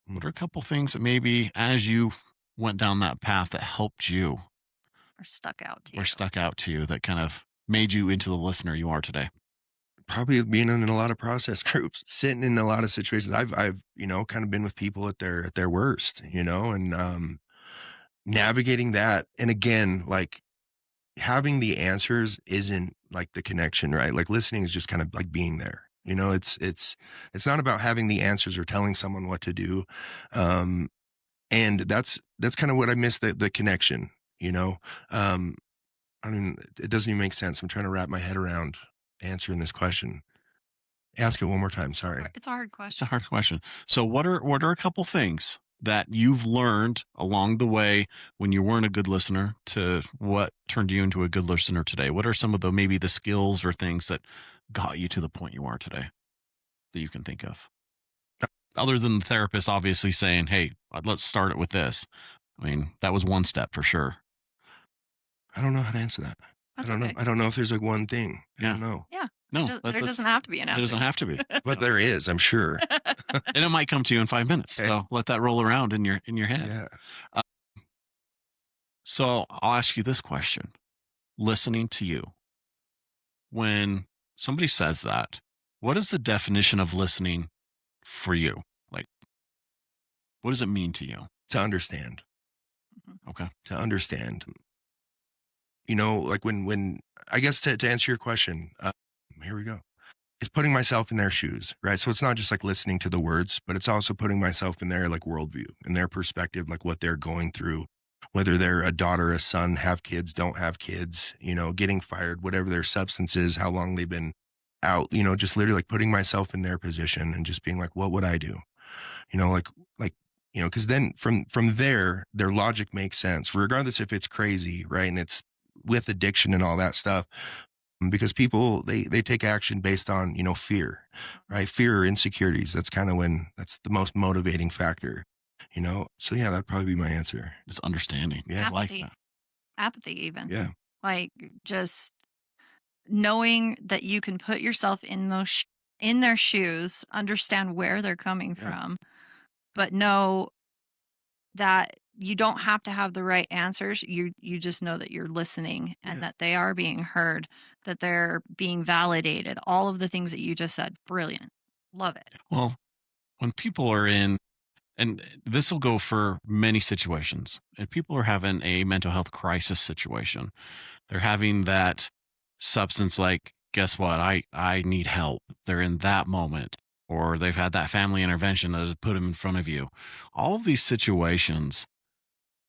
What are a couple things that maybe as you went down that path that helped you Or stuck out to you. or stuck out to you that kind of made you into the listener you are today? Probably being in a lot of process groups, sitting in a lot of situations. I've kind of been with people at their worst, and navigating that. And again, like having the answers isn't like the connection, right? Like listening is just kind of like being there. It's not about having the answers or telling someone what to do. And that's kind of what I miss, the connection, I mean, it doesn't even make sense. I'm trying to wrap my head around answering this question. Ask it one more time. Sorry. It's a hard It's a question. hard question. So what are a couple things that you've learned along the way when you weren't a good listener to what turned you into a good listener today? What are some of maybe the skills or things that got you to the point you are today that you can think of? Other than the therapist obviously saying, hey, let's start it with this. I mean, that was one step for sure. I don't know how to answer that. That's I don't okay. know. I don't know if there's like one thing. I don't know. No, There doesn't have to be an There answer. doesn't have to be. But there is, I'm sure. And it might come to you in 5 minutes. Okay. So let that roll around in your head. Yeah. So I'll ask you this question. Listening to you, when somebody says that, what is the definition of listening for you? Like, what does it mean to you? To understand. Okay. To understand. Like when I guess to answer your question, here we go. It's putting myself in their shoes, right? So it's not just like listening to the words, but it's also putting myself in their like worldview, in their perspective, like what they're going through, whether they're a daughter, a son, have kids, don't have kids, getting fired, whatever their substance is, how long they've been out, just literally like putting myself in their position and just being like, what would I do? Because then from there, their logic makes sense, regardless if it's crazy, right? And it's with addiction and all that stuff. Because people they take action based on fear, right? Fear or insecurities. That's kind of that's the most motivating factor, So yeah, that'd probably be my answer. It's understanding. Yeah. I like Apathy. that. Apathy, even. Yeah, Like just knowing that you can put yourself in those in their shoes, understand where they're coming Yeah. from, but know that you don't have to have the right answers. You just know that you're listening and Yeah. that they are being heard, that they're being validated. All of the things that you just said. Brilliant. Love it. Well, when people are in, and this will go for many situations, and people are having a mental health crisis situation, They're having that substance like, guess what? I need help. They're in that moment. Or they've had that family intervention that has put them in front of you. All of these situations,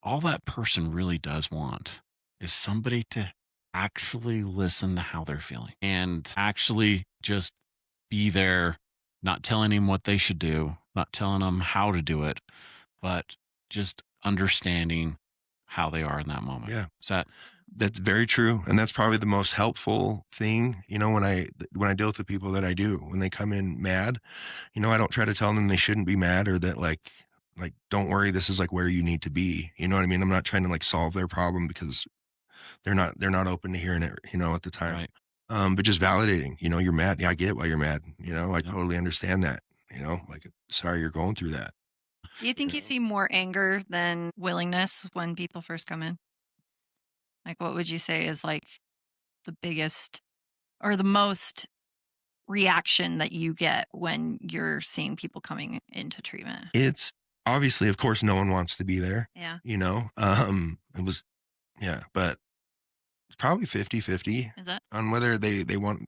all that person really does want is somebody to actually listen to how they're feeling and actually just be there, not telling them what they should do, not telling them how to do it, but just understanding how they are in that moment. Yeah. Is that That's very true, and that's probably the most helpful thing, when I deal with the people that I do, when they come in mad, I don't try to tell them they shouldn't be mad or that like don't worry, this is like where you need to be. You know what I mean? I'm not trying to like solve their problem because they're not open to hearing it, at the time. right? But just validating, you're mad. Yeah, I get why you're mad. I Yeah. totally understand that. Like sorry you're going through that. Do you think you Yeah. see more anger than willingness when people first come in? Like, what would you say is like the biggest or the most reaction that you get when you're seeing people coming into treatment? It's obviously, of course, no one wants to be there. Yeah. It was, yeah, but it's probably 50-50 Is it? on whether they want,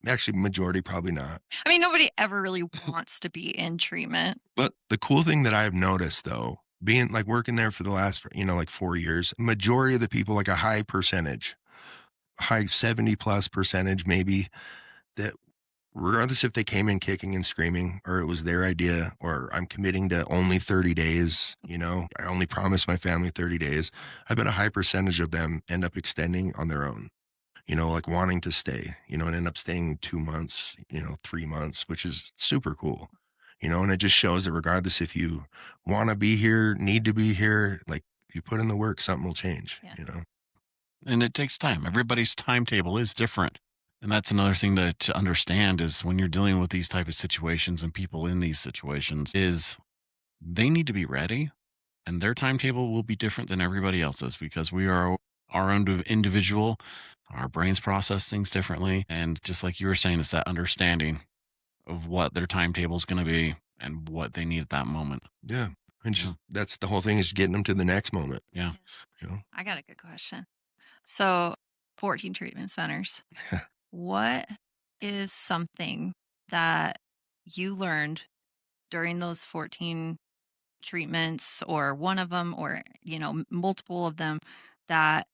actually majority probably not. I mean, nobody ever really wants to be in treatment. But the cool thing that I've noticed though, being like working there for the last, like 4 years, majority of the people, like a high percentage, high 70 plus percentage maybe, that regardless if they came in kicking and screaming or it was their idea or I'm committing to only 30 days, I only promised my family 30 days. I bet a high percentage of them end up extending on their own, like wanting to stay, and end up staying 2 months, 3 months, which is super cool, and it just shows that regardless if you want to be here, need to be here, like if you put in the work, something will change, Yeah. And it takes time. Everybody's timetable is different. And that's another thing to understand is when you're dealing with these type of situations and people in these situations is they need to be ready and their timetable will be different than everybody else's because we are our own individual. Our brains process things differently. And just like you were saying, it's that understanding of what their timetable is going to be and what they need at that moment. Yeah. And Yeah. just that's the whole thing, is getting them to the next moment. Yeah. I got a good question. So, 14 treatment centers. What is something that you learned during those 14 treatments or one of them or, multiple of them that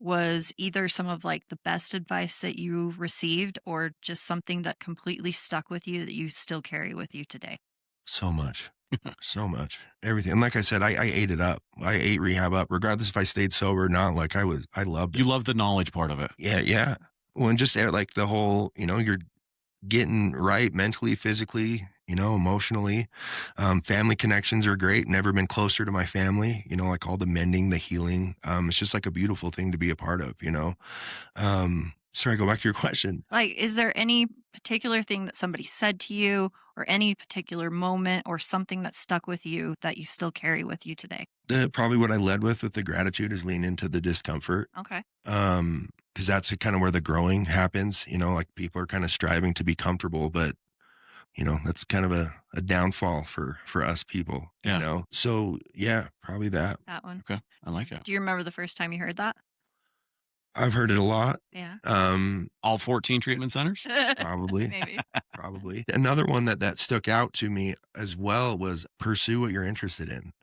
was either some of like the best advice that you received or just something that completely stuck with you that you still carry with you today? So much. So much. Everything. And like I said, I ate it up. I ate rehab up, regardless if I stayed sober or not. Like I loved it. You love the knowledge part of it. Yeah, yeah. Well, and just like the whole, you're getting right mentally, physically, emotionally. Family connections are great. Never been closer to my family, like all the mending, the healing. It's just like a beautiful thing to be a part of, Sorry, go back to your question. Like, is there any particular thing that somebody said to you or any particular moment or something that stuck with you that you still carry with you today? Probably what I led with the gratitude is lean into the discomfort. Okay. Because that's kind of where the growing happens, like people are kind of striving to be comfortable, but that's kind of a downfall for us people, Yeah. So yeah, probably that. That one. Okay. I like it. Do you remember the first time you heard that? I've heard it a lot. Yeah. All 14 treatment centers? Probably. Maybe. Probably. Another one that stuck out to me as well was pursue what you're interested in.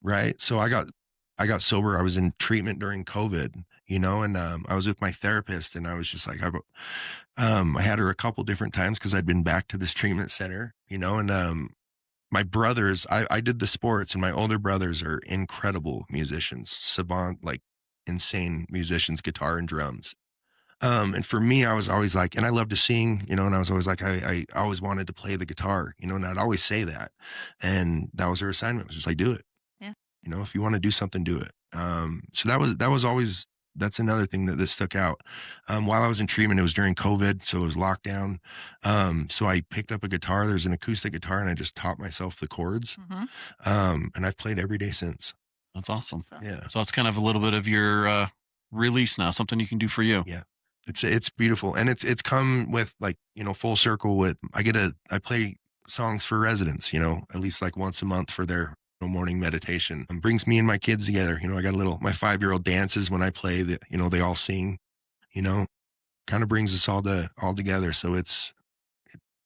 Right. So I got sober. I was in treatment during COVID, and I was with my therapist and I was just like, I had her a couple different times because I'd been back to this treatment center, and my brothers, I did the sports and my older brothers are incredible musicians, savant, like insane musicians, guitar and drums. And for me, I was always like, and I love to sing, and I was always like, I always wanted to play the guitar, and I'd always say that. And that was her assignment. It was just like, do it. Yeah. If you want to do something, do it. So that was always, that's another thing that stuck out. While I was in treatment, it was during COVID, so it was lockdown. So I picked up a guitar. There's an acoustic guitar, and I just taught myself the chords. And I've played every day since. That's awesome. Yeah. So it's kind of a little bit of your release now, something you can do for you. Yeah. It's beautiful. And it's come with like, full circle with, I play songs for residents, at least like once a month for their morning meditation. Brings me and my kids together. I got my 5-year-old dances when I play that, they all sing, kind of brings us all together. So it's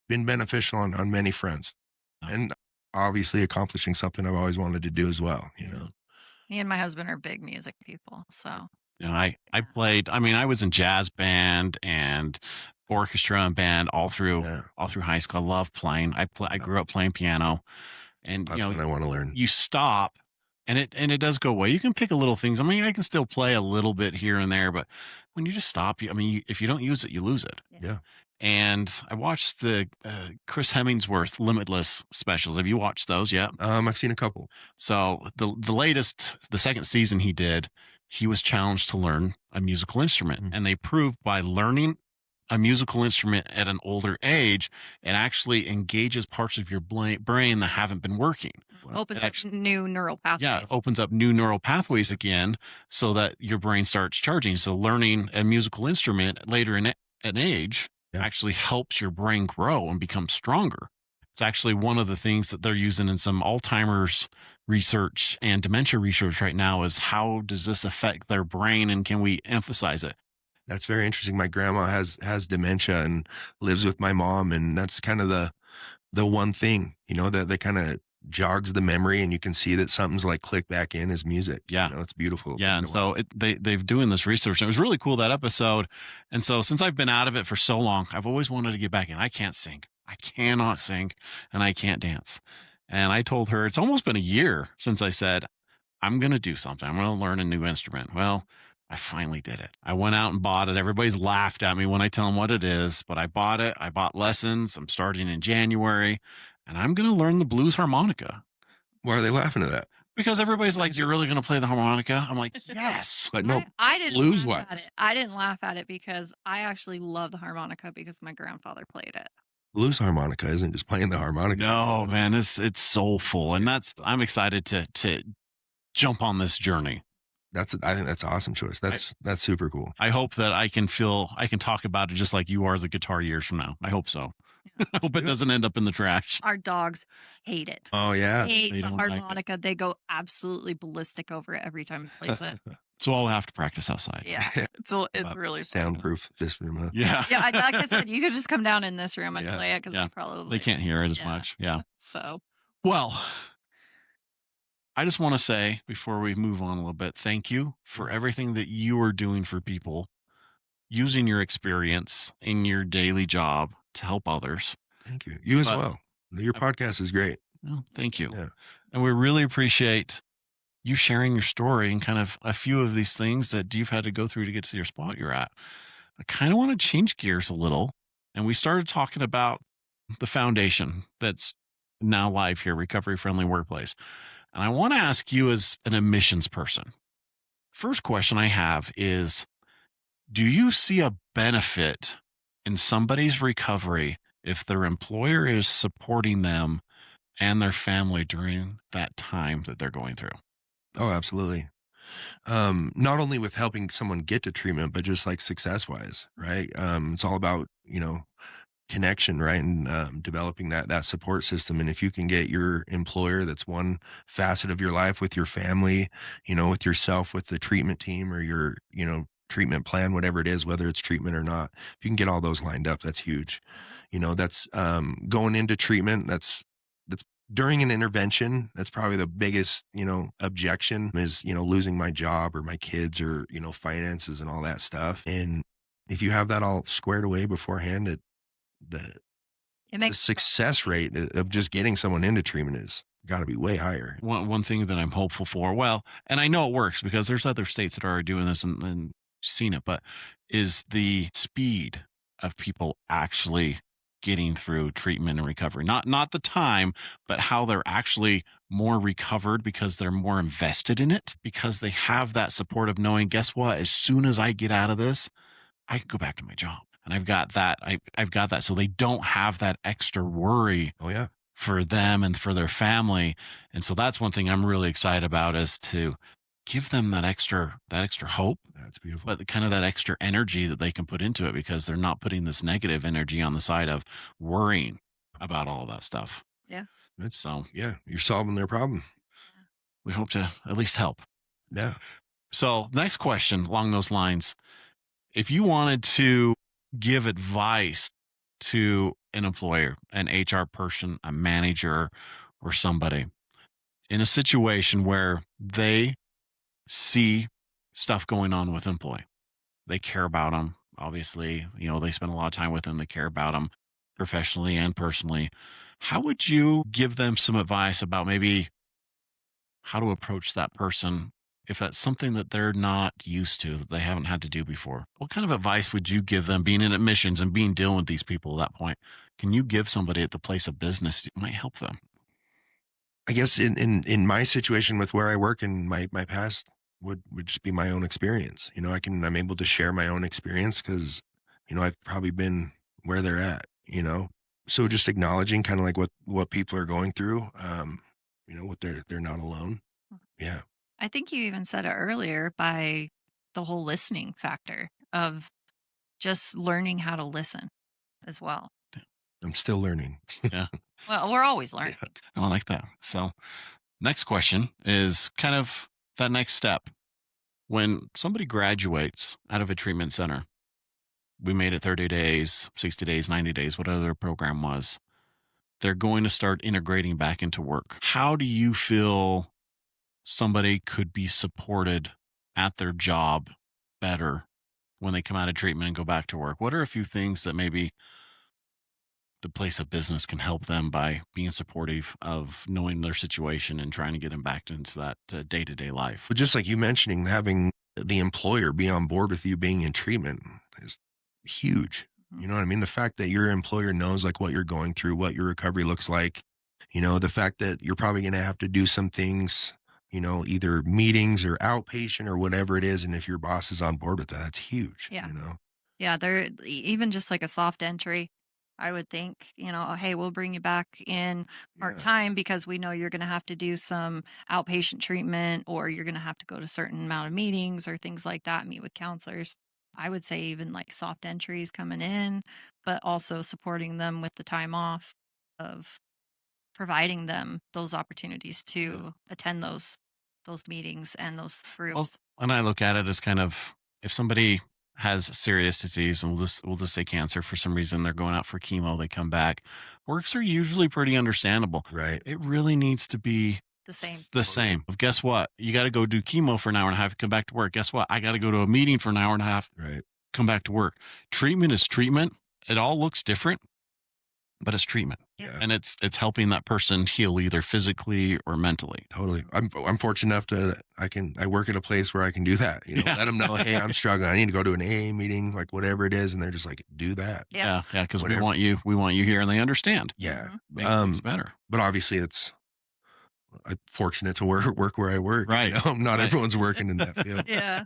been beneficial on many fronts, and obviously accomplishing something I've always wanted to do as well. Me and my husband are big music people, so I played. I mean, I was in jazz band and orchestra and band all through Yeah. high school. I love playing. I grew up playing piano, and That's what I want to learn. you stop, and it does go away. You can pick a little things. I mean, I can still play a little bit here and there, but when you just stop, if you don't use it, you lose it. Yeah. And I watched the Chris Hemmingsworth Limitless specials. Have you watched those yet? I've seen a couple. So the latest, the second season he did, he was challenged to learn a musical instrument, Mm. and they proved by learning a musical instrument at an older age, it actually engages parts of your brain that haven't been working. opens It up actually- new neural Yeah, pathways. it opens up new neural pathways again, so that your brain starts charging. So learning a musical instrument later in an age Yeah. actually helps your brain grow and become stronger. It's actually one of the things that they're using in some Alzheimer's research and dementia research right now is how does this affect their brain, and can we emphasize it? That's very interesting. My grandma has dementia and lives with my mom, and that's kind of the one thing, that kind of jogs the memory, and you can see that something's like clicked back in is music. Yeah. It's beautiful. Yeah, and so they've doing this research. And it was really cool, that episode. And so since I've been out of it for so long, I've always wanted to get back in. I can't sing. I cannot sing, and I can't dance. And I told her it's almost been a year since I said, I'm going to do something. I'm going to learn a new instrument. Well, I finally did it. I went out and bought it. Everybody's laughed at me when I tell them what it is, but I bought it. I bought lessons. I'm starting in January, and I'm going to learn the blues harmonica. Why are they laughing at that? Because everybody's like, you're really going to play the harmonica? I'm like, yes. But no, I didn't blues laugh at wise. it. I didn't laugh at it because I actually love the harmonica because my grandfather played it. blues harmonica isn't just playing the harmonica. No, man, it's soulful, and I'm excited to jump on this journey. I think that's an awesome choice. That's super cool. I hope that I can talk about it just like you are the guitar years from now. I hope so. I hope it doesn't end up in the trash. Our dogs hate it. Oh yeah. Hate they the don't like it. harmonica. They go absolutely ballistic over it every time he plays it. So I'll have to practice outside. Yeah, it's really fun. Soundproof this room. Huh? Yeah. Yeah, like I said, you could just come down in this room and Yeah. play it because Yeah. they probably They can't hear it as Yeah. much. Yeah. So Well, I just want to say before we move on a little bit, thank you for everything that you are doing for people, using your experience in your daily job to help others. Thank you. You as But- well. Your podcast is great. Well, thank you. Yeah. And we really appreciate you sharing your story and kind of a few of these things that you've had to go through to get to your spot you're at. I kind of want to change gears a little. And we started talking about the foundation that's now live here, Recovery Friendly Workplace. And I want to ask you, as an admissions person, first question I have is, do you see a benefit in somebody's recovery if their employer is supporting them and their family during that time that they're going through? Oh, absolutely. Not only with helping someone get to treatment, but just like success wise, right? It's all about, connection, right? And developing that support system. And if you can get your employer, that's one facet of your life, with your family, with yourself, with the treatment team, or your, treatment plan, whatever it is, whether it's treatment or not, if you can get all those lined up, that's huge. That's going into treatment. That's during an intervention. That's probably the biggest, objection is, losing my job or my kids or, finances and all that stuff. And if you have that all squared away beforehand, the it makes success rate of just getting someone into treatment is got to be way higher. One thing that I'm hopeful for, well, and I know it works because there's other states that are already doing this and seen it, but is the speed of people actually getting through treatment and recovery. Not the time, but how they're actually more recovered because they're more invested in it, because they have that support of knowing, guess what? As soon as I get out of this, I can go back to my job. And I've got that. I've got that. So they don't have that extra worry Oh yeah. for them and for their family. And so that's one thing I'm really excited about, is to give them that extra hope, That's beautiful. but kind of that extra energy that they can put into it, because they're not putting this negative energy on the side of worrying about all that stuff. It's, So yeah, you're solving their problem. we hope to at least help. Yeah. So, next question along those lines. If you wanted to give advice to an employer, an HR person, a manager, or somebody in a situation where they see stuff going on with employee, they care about them. Obviously, they spend a lot of time with them. They care about them professionally and personally. How would you give them some advice about maybe how to approach that person if that's something that they're not used to, that they haven't had to do before? What kind of advice would you give them being in admissions and being dealing with these people at that point? Can you give somebody at the place of business that might help them? I guess in my situation with where I work and my past would just be my own experience. I'm able to share my own experience because, I've probably been where they're at, So just acknowledging kind of like what people are going through, what they're not alone. Yeah. I think you even said it earlier by the whole listening factor of just learning how to listen as well. I'm still learning. Well, we're always learning. I like that. So, next question is kind of that next step. When somebody graduates out of a treatment center, we made it 30 days, 60 days, 90 days, whatever their program was. They're going to start integrating back into work. How do you feel somebody could be supported at their job better when they come out of treatment and go back to work? What are a few things that maybe the place of business can help them by being supportive of knowing their situation and trying to get them back into that day-to-day life? But just like you mentioning, having the employer be on board with you being in treatment is huge. You know what I mean? The fact that your employer knows like what you're going through, what your recovery looks like, the fact that you're probably going to have to do some things, either meetings or outpatient or whatever it is. And if your boss is on board with that, that's huge. Yeah. Yeah, even just like a soft entry, I would think, hey, we'll bring you back in part time because we know you're going to have to do some outpatient treatment or you're going to have to go to a certain amount of meetings or things like that, meet with counselors. I would say even like soft entries coming in, but also supporting them with the time off of providing them those opportunities to attend those meetings and those Well, groups. and I look at it as kind of, if somebody has serious disease, and we'll just say cancer, for some reason they're going out for chemo, they come back. Works are usually pretty understandable. Right. It really needs to be The same. the same. Guess what? You got to go do chemo for an hour and a half, come back to work. Guess what? I got to go to a meeting for an hour and a half, Right. come back to work. Treatment is treatment. It all looks different, but it's treatment. Yeah. And it's helping that person heal either physically or mentally. Totally. I'm fortunate enough to I work at a place where I can do that. Yeah. Let them know, hey, I'm struggling. I need to go to an AA meeting, like whatever it is, and they're just like, do that. Yeah, because we Whatever. want you here, and they understand. Yeah. Make things better. But obviously, I'm fortunate to work where I work. Right. Not Right. everyone's working in that field. Yeah.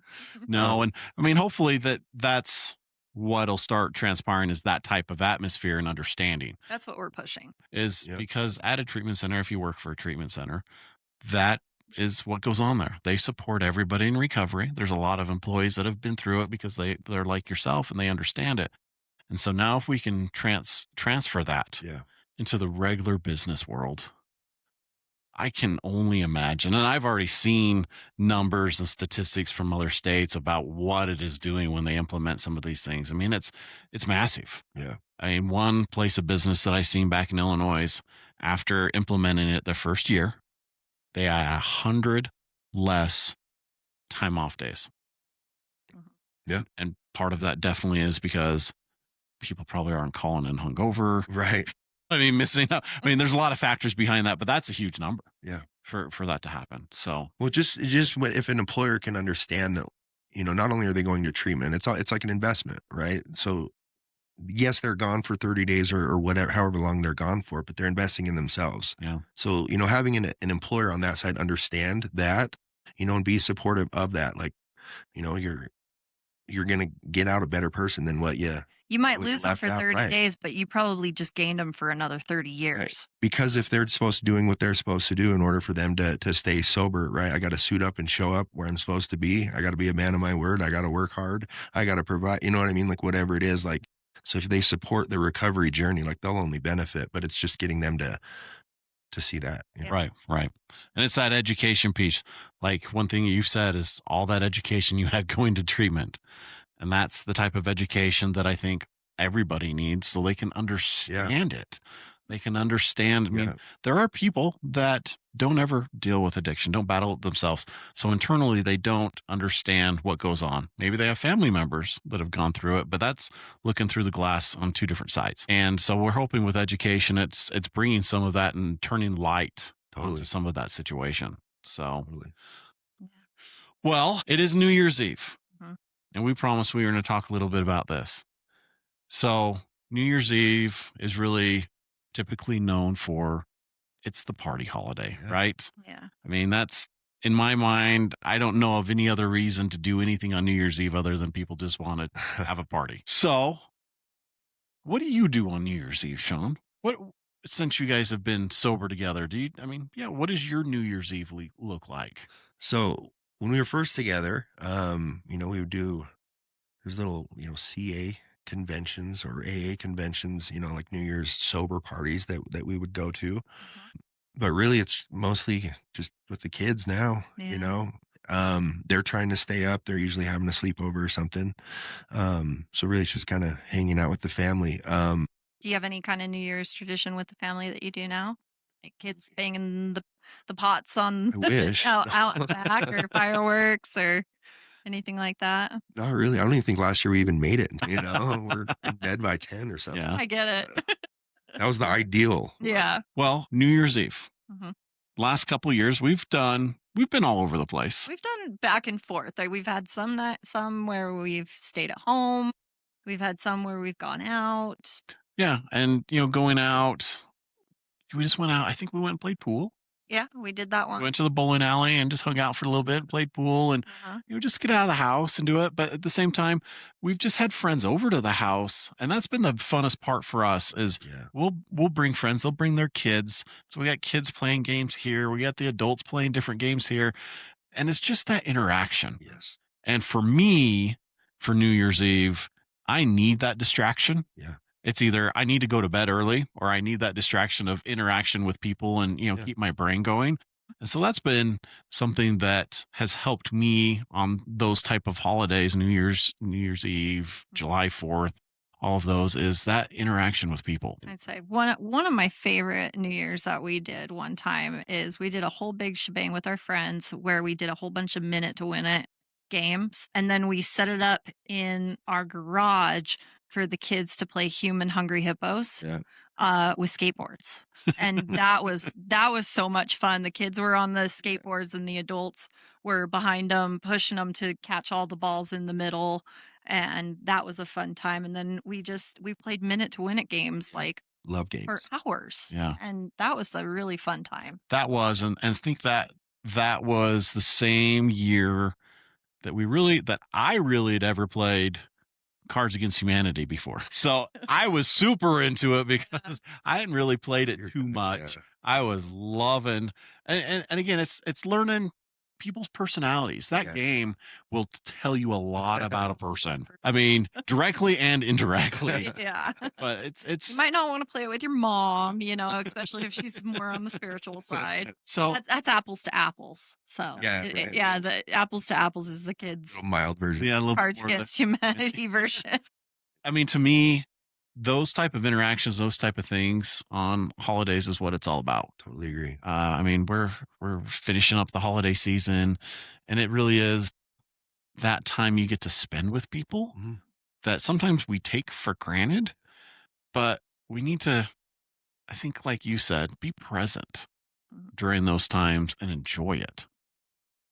No, and I mean, hopefully that's what'll start transpiring is that type of atmosphere and understanding That's what we're pushing. is Yeah. because at a treatment center, if you work for a treatment center, that is what goes on there. They support everybody in recovery. There's a lot of employees that have been through it because they're like yourself and they understand it. And so now if we can transfer that Yeah. into the regular business world, I can only imagine, and I've already seen numbers and statistics from other states about what it is doing when they implement some of these things. I mean, it's massive. Yeah. I mean, one place of business that I seen back in Illinois, after implementing it the first year, they had 100 less time off days. Yeah. And part of that definitely is because people probably aren't calling in hungover. Right. I mean, missing out. I mean, there's a lot of factors behind that, but that's a huge number. Yeah. For that to happen. So Well, just if an employer can understand that, not only are they going to treatment, it's like an investment, right? So yes, they're gone for 30 days or whatever, however long they're gone for, but they're investing in themselves. yeah, So, having an employer on that side understand that, and be supportive of that, like, you're going to get out a better person than what you You might Probably lose them left for out, 30 right. days, but you probably just gained them for another 30 years. because if they're supposed to doing what they're supposed to do in order for them to stay sober, right? I got to suit up and show up where I'm supposed to be. I got to be a man of my word. I got to work hard. I got to provide, you know what I mean? Like whatever it is, like, so if they support the recovery journey, like they'll only benefit, but it's just getting them to see that. You know? Right, right. And it's that education piece. Like one thing you've said is all that education you had going to treatment. And that's the type of education that I think everybody needs so they can understand it. They can understand. I mean, Yeah. there are people that don't ever deal with addiction, don't battle it themselves. So internally, they don't understand what goes on. Maybe they have family members that have gone through it, but that's looking through the glass on two different sides. And so we're hoping with education, it's bringing some of that and turning light Totally. onto some of that situation. So, Totally. well, it is New Year's Eve, Mhm. and we promised we were going to talk a little bit about this. So, New Year's Eve is really typically known for it's the party holiday, Yeah. right? Yeah. I mean, that's in my mind, I don't know of any other reason to do anything on New Year's Eve other than people just want to have a party. So, what do you do on New Year's Eve, Sean? What since you guys have been sober together, what does your New Year's Eve look like? So when we were first together, we would do there's little, CA conventions or AA conventions, like New Year's sober parties that we would go to. But really it's mostly just with the kids now, Yeah. They're trying to stay up. They're usually having a sleepover or something. So really it's just kind of hanging out with the family. Do you have any kind of New Year's tradition with the family that you do now? Like kids banging the pots on I wish. out back or fireworks or anything like that? Not really. I don't even think last year we even made it. We're in bed by 10 or something. Yeah. I get it. That was the ideal. Yeah. Well, New Year's Eve. Mhm. Last couple of years we've been all over the place. We've done back and forth. Like we've had some where we've stayed at home. We've had some where we've gone out. Yeah, and going out, we just went out. I think we went and played pool. Yeah, we did that We one. went to the bowling alley and just hung out for a little bit, played pool, and Uh-huh. just get out of the house and do it. But at the same time, we've just had friends over to the house, and that's been the funnest part for us. Is Yeah. we'll bring friends, they'll bring their kids. So we got kids playing games here, we got the adults playing different games here, and it's just that interaction. Yes. And for me, for New Year's Eve, I need that distraction. Yeah. It's either I need to go to bed early or I need that distraction of interaction with people and, Yeah. keep my brain going. And so that's been something that has helped me on those type of holidays, New Year's Eve, July 4th, all of those is that interaction with people. I'd say one of my favorite New Year's that we did one time is we did a whole big shebang with our friends where we did a whole bunch of minute to win it games, and then we set it up in our garage for the kids to play Human Hungry Hippos with skateboards. And that was so much fun. The kids were on the skateboards and the adults were behind them pushing them to catch all the balls in the middle, and that was a fun time. And then we played minute to win it games like Love games. for hours. Yeah. And that was a really fun time. That was, and I think that was the same year that I really had ever played Cards Against Humanity before. So I was super into it because I hadn't really played it too much. Yeah. I was loving, and again, it's learning people's personalities. That Yeah. game will tell you a lot about a person. I mean, directly and indirectly. Yeah. But it's You might not want to play it with your mom, especially if she's more on the spiritual side. so That's apples to apples. So Yeah, right. the apples to apples is the kids' A mild version. yeah, a little bit Cards more of the- Against Humanity version. I mean, to me, those type of interactions, those type of things on holidays is what it's all about. Totally agree. I mean, we're finishing up the holiday season, and it really is that time you get to spend with people Mhm. that sometimes we take for granted, but we need to, I think, like you said, be present during those times and enjoy it.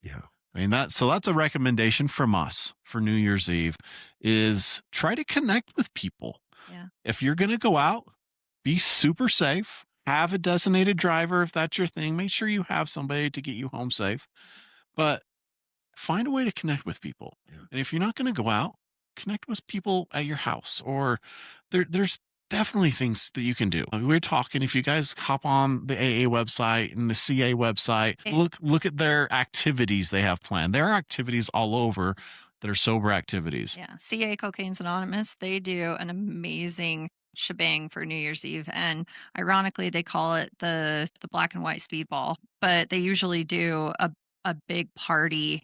Yeah. I mean, that's a recommendation from us for New Year's Eve is try to connect with people. Yeah. If you're going to go out, be super safe, have a designated driver. If that's your thing, make sure you have somebody to get you home safe, but find a way to connect with people. Yeah. And if you're not going to go out, connect with people at your house, or there's definitely things that you can do. We're talking, if you guys hop on the AA website and the CA website, look at their activities they have planned. There are activities all over that are sober activities. Yeah. CA Cocaine's Anonymous, they do an amazing shebang for New Year's Eve. And ironically, they call it the black and white speedball, but they usually do a big party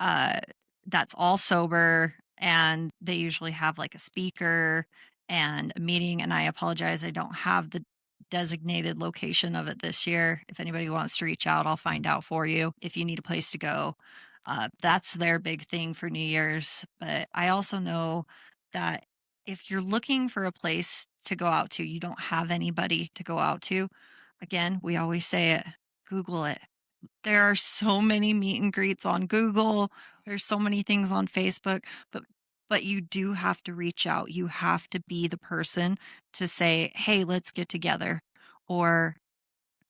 uh that's all sober, and they usually have like a speaker and a meeting. And I apologize, I don't have the designated location of it this year. If anybody wants to reach out, I'll find out for you if you need a place to go. That's their big thing for New Year's. But I also know that if you're looking for a place to go out to, you don't have anybody to go out to, again, we always say it, Google it. There are so many meet and greets on Google. There's so many things on Facebook, but you do have to reach out. You have to be the person to say, "Hey, let's get together," or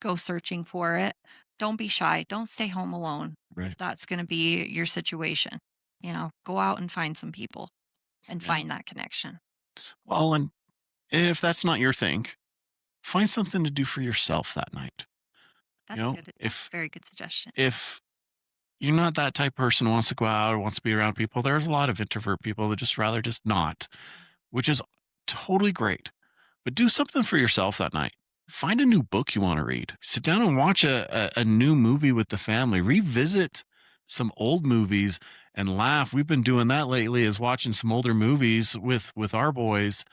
go searching for it. Don't be shy. Don't stay home alone Right. if that's going to be your situation. Go out and find some people and Yeah. find that connection. Well, and if that's not your thing, find something to do for yourself that night. That's You know, good. That's if a very good suggestion. if you're not that type of person who wants to go out or wants to be around people, there's a lot of introvert people that just rather just not, which is totally great. But do something for yourself that night. Find a new book you want to read. Sit down and watch a new movie with the family. Revisit some old movies and laugh. We've been doing that lately, is watching some older movies with our boys.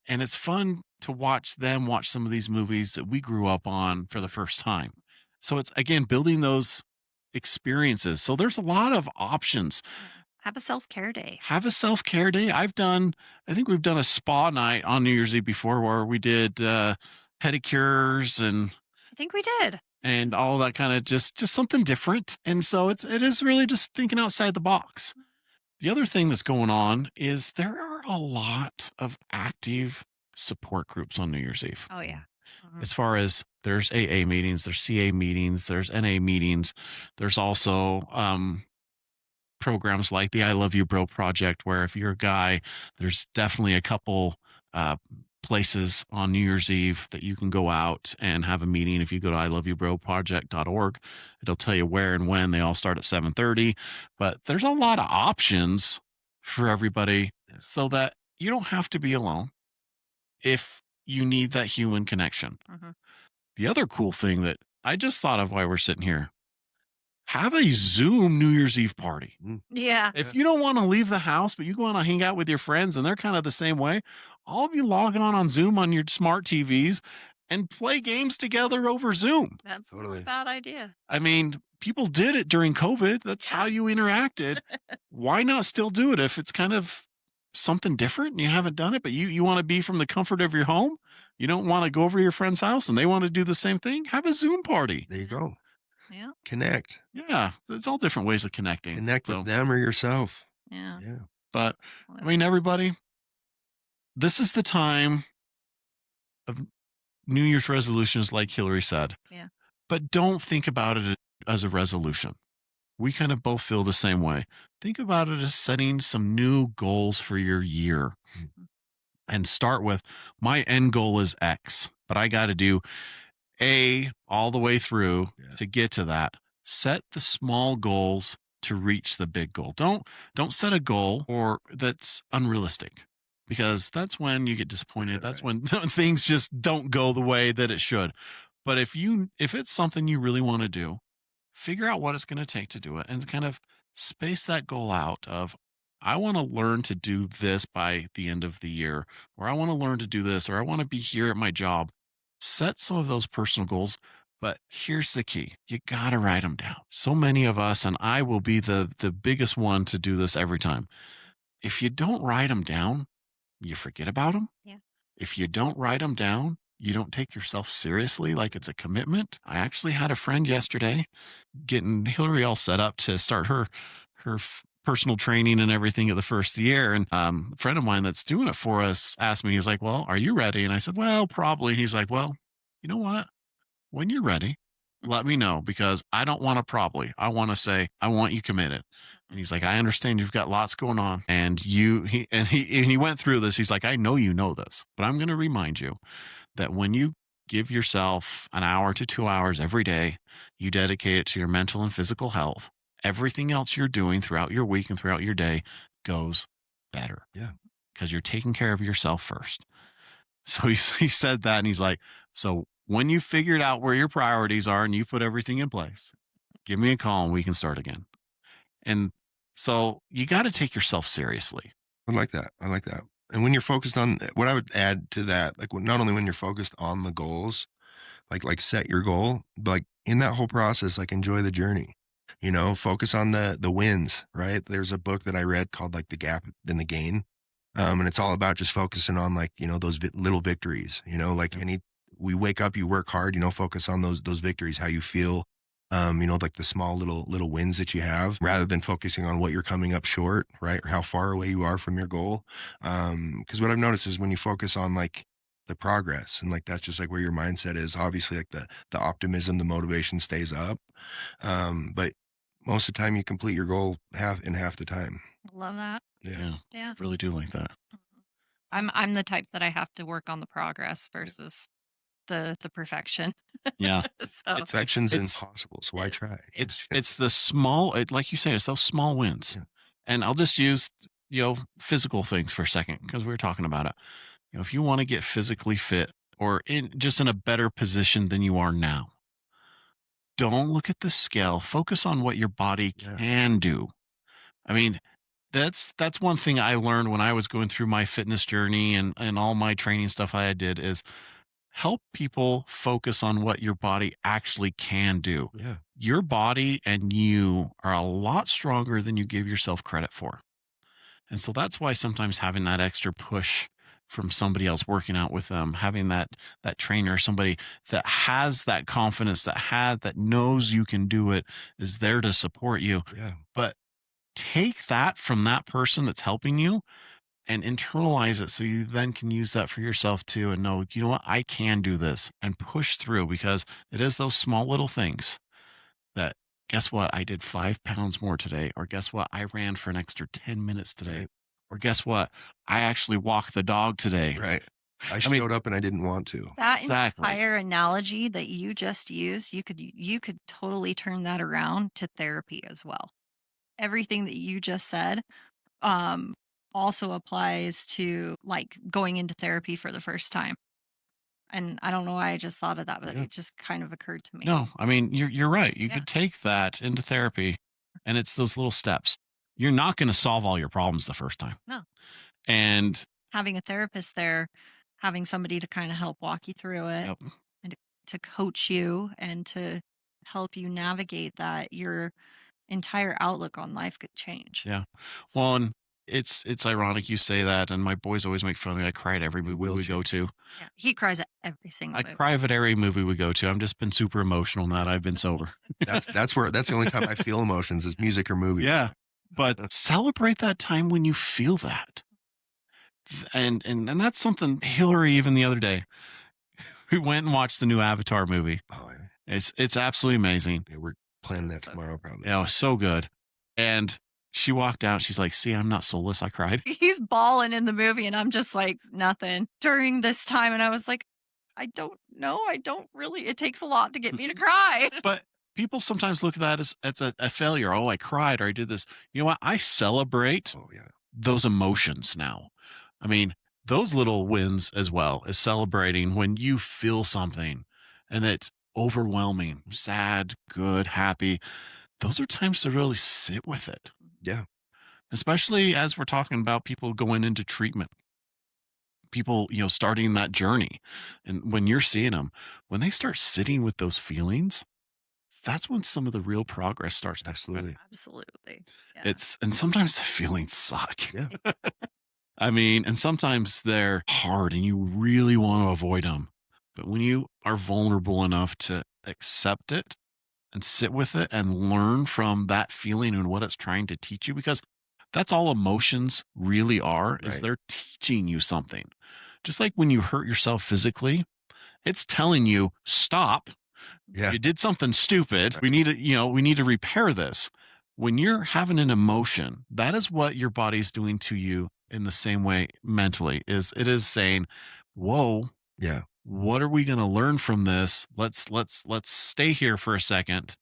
And it's fun to watch them watch some of these movies that we grew up on for the first time. So it's, again, building those experiences. So there's a lot of options. Have a self-care day. Have a self-care day. I think we've done a spa night on New Year's Eve before where we did pedicures I think we did. and all that, kind of just something different. And so it is really just thinking outside the box. The other thing that's going on is there are a lot of active support groups on New Year's Eve. Oh yeah. Mhm. As far as there's AA meetings, there's CA meetings, there's NA meetings. There's also programs like the I Love You Bro project, where if you're a guy, there's definitely a couple places on New Year's Eve that you can go out and have a meeting. If you go to iloveyoubroproject.org, it'll tell you where and when. They all start at 7:30, but there's a lot of options for everybody so that you don't have to be alone if you need that human connection. Mhm. The other cool thing that I just thought of while we're sitting here, have a Zoom New Year's Eve party. Yeah. If you don't want to leave the house, but you want to hang out with your friends and they're kind of the same way, I'll be logging on Zoom on your smart TVs and play games together over Zoom. That's not Totally. a bad idea. I mean, people did it during COVID. That's how you interacted. Why not still do it if it's kind of something different and you haven't done it, but you want to be from the comfort of your home? You don't want to go over to your friend's house and they want to do the same thing? Have a Zoom party. There you go. Yeah. Connect. Yeah, it's all different ways of connecting. Connect So, with them or yourself. Yeah. Yeah. but I mean, everybody, this is the time of New Year's resolutions, like Hillary said. Yeah. But don't think about it as a resolution. We kind of both feel the same way. Think about it as setting some new goals for your year. And start with, my end goal is X, but I got to do A all the way through to get to that. Set the small goals to reach the big goal. Don't set a goal or that's unrealistic, because that's when you get disappointed. That's when things just don't go the way that it should. But if it's something you really want to do, figure out what it's going to take to do it and kind of space that goal out of, I want to learn to do this by the end of the year, or I want to learn to do this, or I want to be here at my job. Set some of those personal goals. But here's the key. You got to write them down. So many of us, and I will be the biggest one to do this every time. If you don't write them down, you forget about them. Yeah. If you don't write them down, you don't take yourself seriously, like it's a commitment. I actually had a friend yesterday getting Hillary all set up to start her personal training and everything at the first of the year. And a friend of mine that's doing it for us asked me, he's like, well, are you ready? And I said, well, probably. He's like, well, you know what? When you're ready, let me know, because I don't want to probably. I want to say, I want you committed. And he's like, I understand you've got lots going on. And he went through this. He's like, I know you know this, but I'm going to remind you that when you give yourself an hour to 2 hours every day, you dedicate it to your mental and physical health, everything else you're doing throughout your week and throughout your day goes better. Yeah. Because you're taking care of yourself first. So he said that, and he's like, so when you figured out where your priorities are and you put everything in place, give me a call and we can start again. And so you got to take yourself seriously. I like that. I like that. And when you're focused on what I would add to that, like not only when you're focused on the goals, like set your goal, but like in that whole process, like enjoy the journey. You know, focus on the wins, right? There's a book that I read called like The Gap and the Gain. And it's all about just focusing on like, you know, those little victories, you know, like we wake up, you work hard, you know, focus on those victories, how you feel, you know, like the small little wins that you have rather than focusing on what you're coming up short, right? Or how far away you are from your goal. Cause what I've noticed is when you focus on like the progress and like, that's just like where your mindset is, obviously like the optimism, the motivation stays up. But most of the time you complete your goal half the time. Love that. Yeah. Yeah. Really do like that. I'm the type that I have to work on the progress versus the perfection. Yeah. So Perfection's it's- impossible. So why try? It's the small, like you say, it's those small wins. Yeah. And I'll just use, you know, physical things for a second because we were talking about it. You know, if you want to get physically fit or in a better position than you are now, don't look at the scale. Focus on what your body Yeah. can do. I mean, that's one thing I learned when I was going through my fitness journey and all my training stuff I did is help people focus on what your body actually can do. Yeah. Your body and you are a lot stronger than you give yourself credit for. And so that's why sometimes having that extra push from somebody else working out with them, having that trainer, somebody that has that confidence, that knows you can do it, is there to support you. Yeah. But take that from that person that's helping you and internalize it so you then can use that for yourself too and know, you know what, I can do this and push through because it is those small little things that, guess what, I did 5 pounds more today, or guess what, I ran for an extra 10 minutes today, Right. or guess what, I actually walked the dog today. Right. I mean- showed up and I didn't want to. that Exactly. entire analogy that you just used, you could totally turn that around to therapy as well. Everything that you just said also applies to like going into therapy for the first time. And I don't know why I just thought of that, but Yeah. it just kind of occurred to me. No, I mean, you're right. You Yeah. could take that into therapy and it's those little steps. You're not going to solve all your problems the first time. No. And Having a therapist there, having somebody to kind of help walk you through it, yep, to coach you and to help you navigate that, your entire outlook on life could change. yeah. So- Well, and it's ironic you say that, and my boys always make fun of me. I cry at every movie will we too. go to. yeah, he cries at every single I movie. cry at every movie we go to. I've just been super emotional now that I've been sober. That's the only time I feel emotions is music or movie. Yeah, but celebrate that time when you feel that. And that's something Hillary even the other day. We went and watched the new Avatar movie. Oh, yeah. It's absolutely amazing. Yeah, we're planning that tomorrow probably. Yeah, it was so good. And she walked out. She's like, "See, I'm not soulless." I cried. He's bawling in the movie, and I'm just like, nothing during this time. And I was like, I don't know. I don't really. It takes a lot to get me to cry. But people sometimes look at that as a failure. Oh, I cried or I did this. You know what? I celebrate Oh yeah. those emotions now. I mean, those little wins as well as celebrating when you feel something and it's overwhelming, sad, good, happy. Those are times to really sit with it. Yeah. Especially as we're talking about people going into treatment, people, you know, starting that journey. And when you're seeing them, when they start sitting with those feelings, that's when some of the real progress starts to happen. Absolutely. Absolutely. Yeah. And sometimes the feelings suck. Yeah. I mean, and sometimes they're hard and you really want to avoid them. But when you are vulnerable enough to accept it and sit with it and learn from that feeling and what it's trying to teach you, because that's all emotions really are, is Right. they're teaching you something. Just like when you hurt yourself physically, it's telling you, stop. Yeah. You did something stupid. We need to repair this. When you're having an emotion, that is what your body's doing to you in the same way mentally. It is saying, whoa, Yeah. what are we going to learn from this? Let's stay here for a second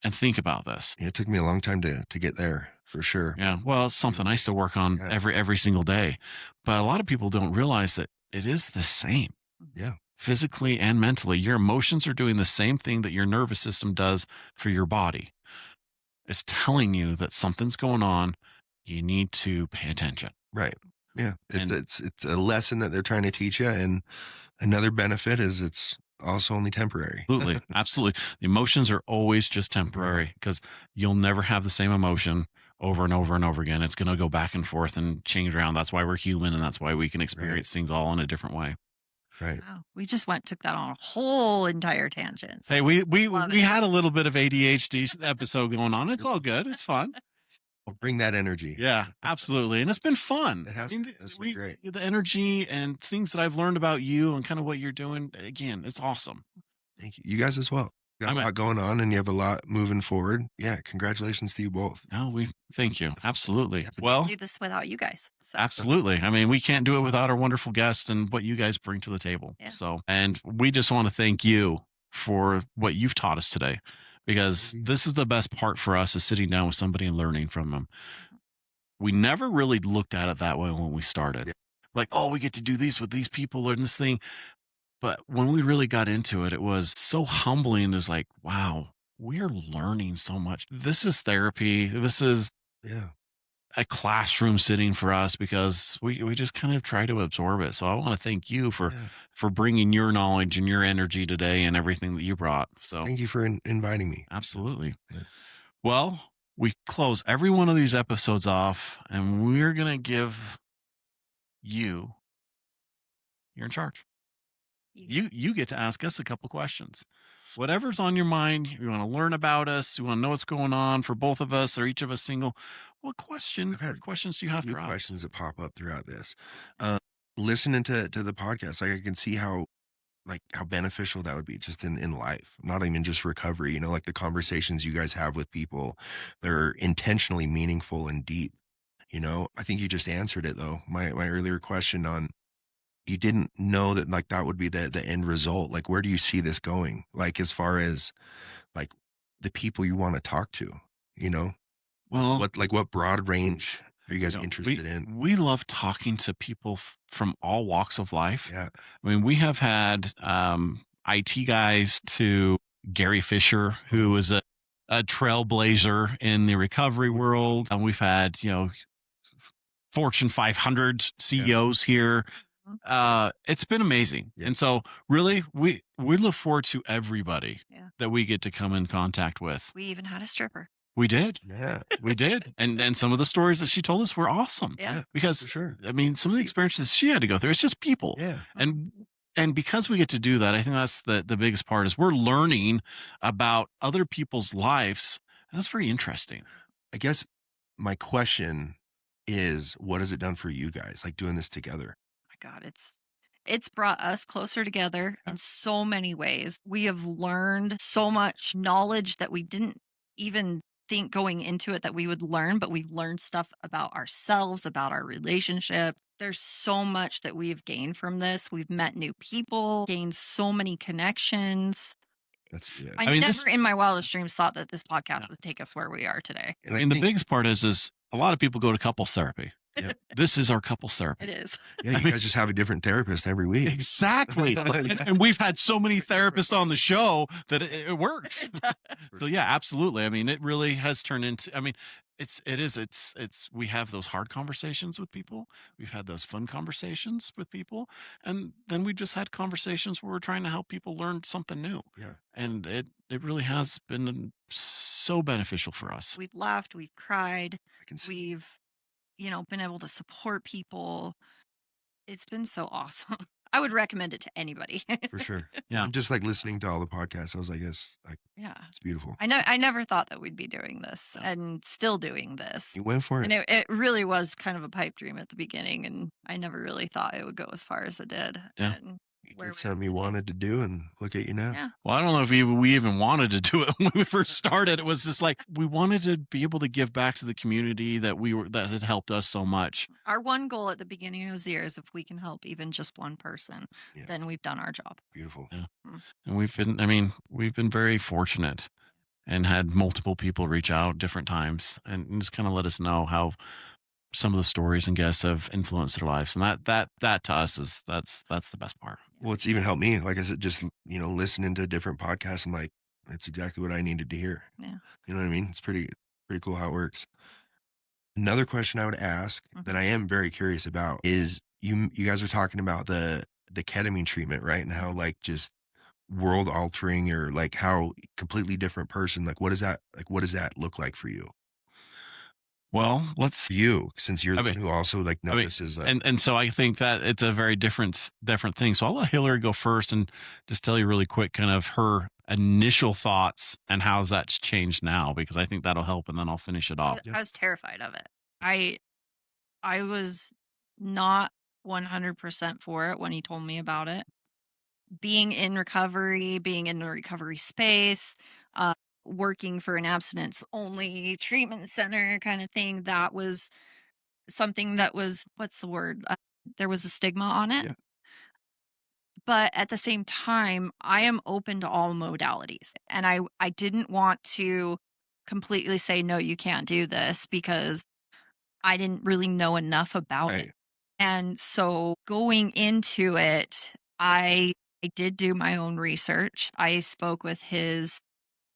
and think about this. It took me a long time to get there for sure. Yeah. Well, it's something I still work on Yeah. every single day. But a lot of people don't realize that it is the same. Yeah. Physically and mentally, your emotions are doing the same thing that your nervous system does for your body. It's telling you that something's going on. You need to pay attention. Right. Yeah. And- It's a lesson that they're trying to teach you. And another benefit is it's also only temporary. Absolutely. Absolutely. The emotions are always just temporary because you'll never have the same emotion over and over and over again. It's going to go back and forth and change around. That's why we're human, and that's why we can experience things all in a different way. Right. Wow. We just took that on a whole entire tangent. Hey, we Love it. had a little bit of ADHD episode going on. It's all good. It's fun. I'll bring that energy. Yeah, absolutely. And it's been fun. It has- it's been great. The energy and things that I've learned about you and kind of what you're doing, again, it's awesome. Thank you. You guys as well. Got a lot going on and you have a lot moving forward. Yeah. Congratulations to you both. No, thank you. Absolutely. Yeah. Well, Do this without you guys. So. absolutely. I mean, we can't do it without our wonderful guests and what you guys bring to the table. Yeah. So, and we just want to thank you for what you've taught us today, because this is the best part for us, is sitting down with somebody and learning from them. We never really looked at it that way when we started. Yeah. Like, oh, we get to do these with these people and this thing. But when we really got into it, it was so humbling. It's like, wow, we're learning so much. This is therapy. This is Yeah. a classroom sitting for us, because we just kind of try to absorb it. So I want to thank you for bringing your knowledge and your energy today and everything that you brought. So Thank you for inviting me. absolutely. Yeah. Well, we close every one of these episodes off, and we're going to give you're in charge. You get to ask us a couple questions. Whatever's on your mind, you want to learn about us, you want to know what's going on for both of us or each of us single. What I've had questions do you have New for us? questions that pop up throughout this. Listening to the podcast, like I can see how beneficial that would be just in life, not even just recovery, like the conversations you guys have with people, they're intentionally meaningful and deep. I think you just answered it though. My earlier question on, you didn't know that like that would be the end result. Like, where do you see this going? Like, as far as like the people you want to talk to, Well, what broad range are you guys interested we, in? we love talking to people from all walks of life. Yeah. I mean, we have had IT guys to Gary Fisher, who is a trailblazer in the recovery world. And we've had, Fortune 500 CEOs here. It's been amazing. Yeah. And so really we look forward to everybody Yeah. that we get to come in contact with. We even had a stripper. We did. Yeah. We did. And some of the stories that she told us were awesome. Yeah. Because For sure. I mean, some of the experiences she had to go through, it's just people. Yeah. And because we get to do that, I think that's the biggest part, is we're learning about other people's lives. And that's very interesting. I guess my question is, what has it done for you guys, like doing this together? My God, it's brought us closer together in so many ways. We have learned so much knowledge that we didn't even think going into it that we would learn, but we've learned stuff about ourselves, about our relationship. There's so much that we've gained from this. We've met new people, gained so many connections. That's yeah. I mean, never in my wildest dreams thought that this podcast would take us where we are today. And And the biggest part is a lot of people go to couples therapy. Yeah. This is our couples therapy. It is. yeah, you guys just have a different therapist every week. Exactly. and we've had so many therapists on the show that it works. So yeah, absolutely. I mean, it really has turned into, I mean, it's we have those hard conversations with people. We've had those fun conversations with people. And then we just had conversations where we're trying to help people learn something new. Yeah. And it really has been so beneficial for us. We've laughed, we've cried, I can see. we've been able to support people. It's been so awesome. I would recommend it to anybody. For sure. Yeah. I'm just like listening to all the podcasts. I was like, yes, Yeah. it's beautiful. I never thought that we'd be doing this Yeah. and still doing this. You went for it. And it really was kind of a pipe dream at the beginning, and I never really thought it would go as far as it did. Yeah. And You where did we something are you today. wanted to do, and look at you now. Yeah. Well, I don't know if we even wanted to do it when we first started. It was just like we wanted to be able to give back to the community that had helped us so much. Our one goal at the beginning of the year is if we can help even just one person, Yeah. then we've done our job. Beautiful. And we've been very fortunate and had multiple people reach out different times and just kind of let us know how some of the stories and guests have influenced their lives, and that to us is that's the best part. Well, it's even helped me. Like I said, just, listening to different podcasts. I'm like, it's exactly what I needed to hear. Yeah. You know what I mean? It's pretty cool how it works. Another question I would ask that I am very curious about is you guys are talking about the ketamine treatment, right? And how like just world altering, or like how completely different person, like what does that look like for you? Well, let's. You, since you're I the mean, one who also like I mean, notices that. and so I think that it's a very different thing. So I'll let Hillary go first and just tell you really quick, kind of her initial thoughts and how's that's changed now, because I think that'll help, and then I'll finish it off. I was terrified of it. I was not 100% for it when he told me about it. Being in recovery, being in the recovery space, working for an abstinence only treatment center kind of thing, that was something that was, what's the word? There was a stigma on it. Yeah. But at the same time, I am open to all modalities. And I didn't want to completely say, no, you can't do this, because I didn't really know enough about it. Right. And so going into it, I did do my own research. I spoke with his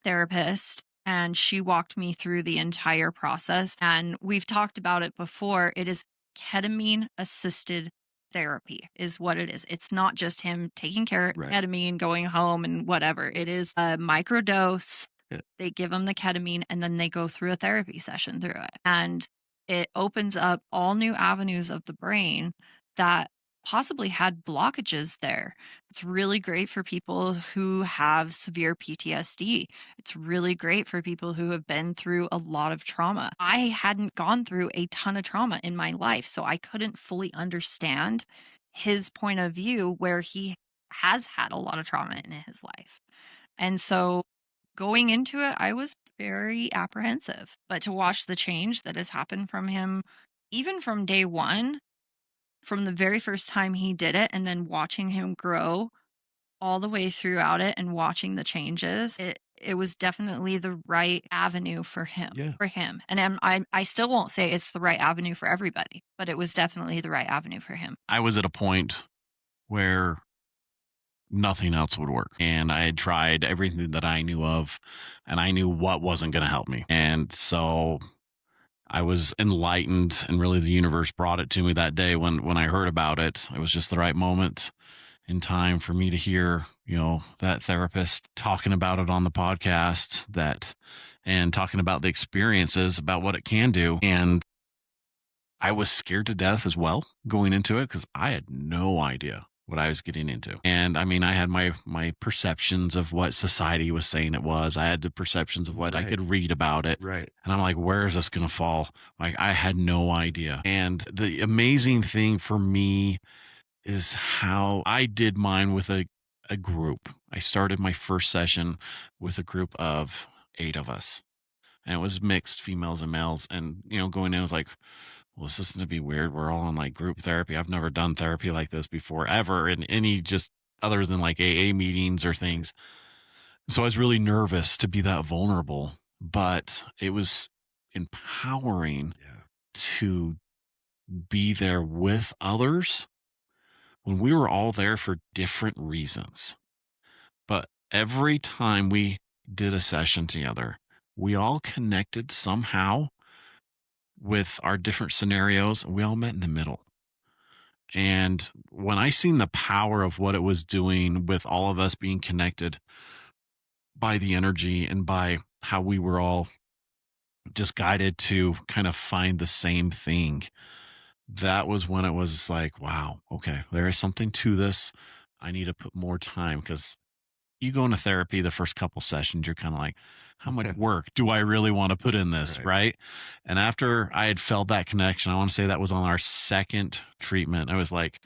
therapist, and she walked me through the entire process. And we've talked about it before. It is ketamine assisted therapy is what it is. It's not just him taking care of Right. ketamine, going home and whatever. It is a microdose. Yeah. They give him the ketamine, and then they go through a therapy session through it. And it opens up all new avenues of the brain that possibly had blockages there. It's really great for people who have severe PTSD. It's really great for people who have been through a lot of trauma. I hadn't gone through a ton of trauma in my life, so I couldn't fully understand his point of view, where he has had a lot of trauma in his life. And so going into it, I was very apprehensive. But to watch the change that has happened from him, even from day one, from the very first time he did it, and then watching him grow all the way throughout it and watching the changes, it was definitely the right avenue for him. Yeah. And I still won't say it's the right avenue for everybody, but it was definitely the right avenue for him. I was at a point where nothing else would work, and I had tried everything that I knew of, and I knew what wasn't going to help me. And so I was enlightened, and really the universe brought it to me that day when I heard about it. It was just the right moment in time for me to hear, that therapist talking about it on the podcast, and talking about the experiences, about what it can do. And I was scared to death as well going into it, because I had no idea what I was getting into. And I mean, I had my perceptions of what society was saying it was. I had the perceptions of what I Right. could read about it. Right. And I'm like, where is this going to fall? Like, I had no idea. And the amazing thing for me is how I did mine with a group. I started my first session with a group of 8 of us, and it was mixed females and males. And, going in, I was like, well, is this going to be weird? We're all in like group therapy. I've never done therapy like this before, ever, in any, just other than like AA meetings or things. So I was really nervous to be that vulnerable, but it was empowering Yeah. to be there with others when we were all there for different reasons. But every time we did a session together, we all connected somehow with our different scenarios. We all met in the middle. And when I seen the power of what it was doing with all of us being connected by the energy and by how we were all just guided to kind of find the same thing, that was when it was like, wow, okay, there is something to this. I need to put more time, because you go into therapy, the first couple sessions, you're kind of like, how much work do I really want to put in this? Right. And after I had felt that connection, I want to say that was on our second treatment. I was like,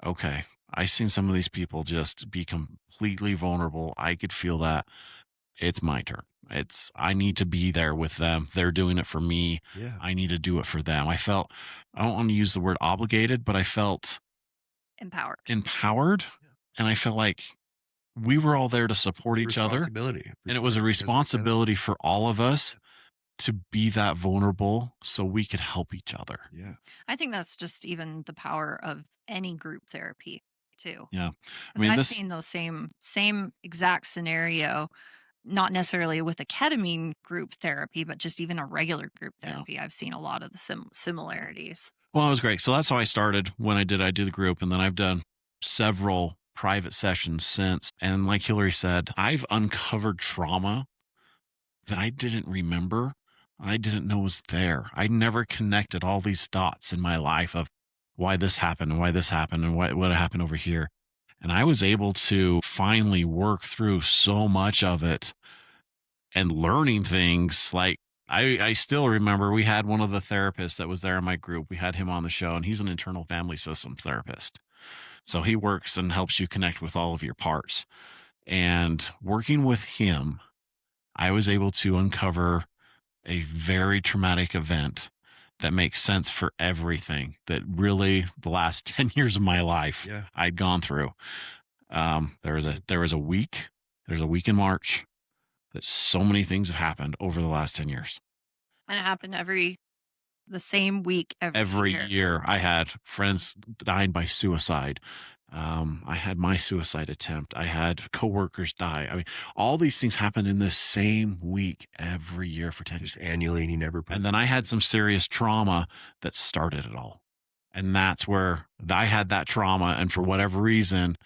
okay, I seen some of these people just be completely vulnerable. I could feel that. It's my turn. I need to be there with them. They're doing it for me. Yeah. I need to do it for them. I don't want to use the word obligated, but I felt Empowered. And I felt like we were all there to support each other. Responsibility. And it was a responsibility for all of us to be that vulnerable so we could help each other. Yeah. I think that's just even the power of any group therapy too. Yeah. I 'Cause mean, I've this, seen those same exact scenario, not necessarily with a ketamine group therapy, but just even a regular group Yeah. therapy. I've seen a lot of the similarities. well, it was great. So that's how I started when I did the group. And then I've done several private sessions since. And like Hillary said, I've uncovered trauma that I didn't remember. I didn't know was there. I never connected all these dots in my life of why this happened and why this happened and what happened over here. And I was able to finally work through so much of it and learning things like I still remember we had one of the therapists that was there in my group. We had him on the show, and he's an internal family systems therapist. So he works and helps you connect with all of your parts. And working with him, I was able to uncover a very traumatic event that makes sense for everything that really the last 10 years of my life Yeah. I'd gone through. There's a week in March that so many things have happened over the last 10 years. And it happened the same week Every year. year I had friends dying by suicide. I had my suicide attempt. I had coworkers die. I mean, all these things happen in the same week every year for 10 years. Just annually, and you never put. And then I had some serious trauma that started it all. And that's where I had that trauma. And for whatever reason,